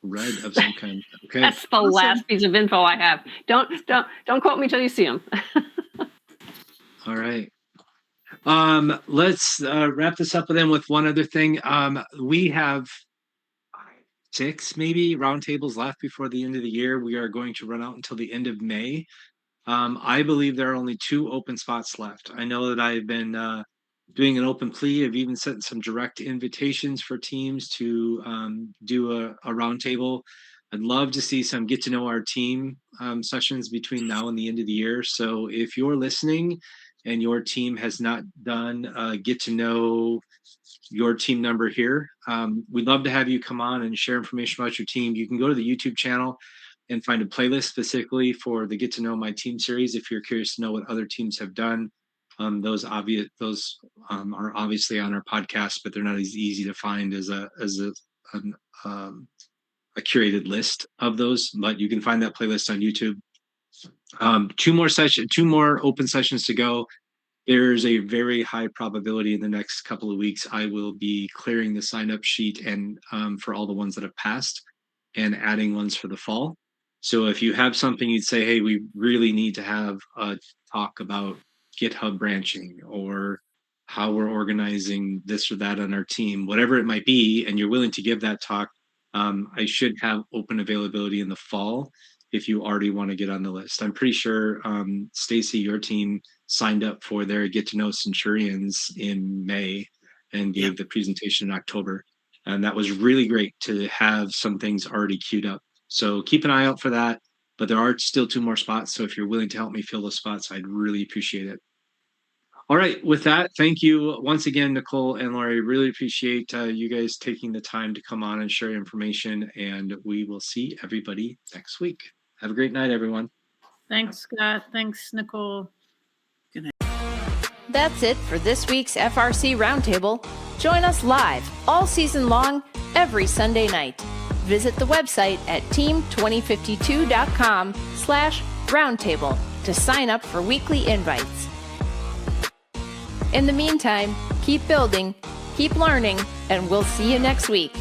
Red of some kind. Okay. That's the last piece of info I have. Don't quote me till you see them. All right. Let's wrap this up then with one other thing. We have 6 maybe roundtables left before the end of the year. We are going to run out until the end of May. I believe there are only 2 open spots left. I know that I've been doing an open plea. I've even sent some direct invitations for teams to do a roundtable. I'd love to see some get to know our team sessions between now and the end of the year. So if you're listening and your team has not done get to know your team number here, we'd love to have you come on and share information about your team. You can go to the YouTube channel and find a playlist specifically for the Get to Know My Team series if you're curious to know what other teams have done. Those are obviously on our podcast, but they're not as easy to find as a curated list of those. But you can find that playlist on YouTube. 2 more open sessions to go. There's a very high probability in the next couple of weeks I will be clearing the sign-up sheet and for all the ones that have passed and adding ones for the fall. So if you have something you'd say, hey, we really need to have a talk about GitHub branching or how we're organizing this or that on our team, whatever it might be, and you're willing to give that talk, I should have open availability in the fall if you already want to get on the list. I'm pretty sure, Stacy, your team signed up for their Get to Know Centurions in May and gave the presentation in October. And that was really great to have some things already queued up. So keep an eye out for that, but there are still 2 more spots. So if you're willing to help me fill those spots, I'd really appreciate it. All right, with that, thank you once again, Nicole and Lori. Really appreciate you guys taking the time to come on and share information, and we will see everybody next week. Have a great night, everyone. Thanks, Scott. Thanks, Nicole. That's it for this week's FRC Roundtable. Join us live all season long, every Sunday night. Visit the website at team2052.com/roundtable to sign up for weekly invites. In the meantime, keep building, keep learning, and we'll see you next week.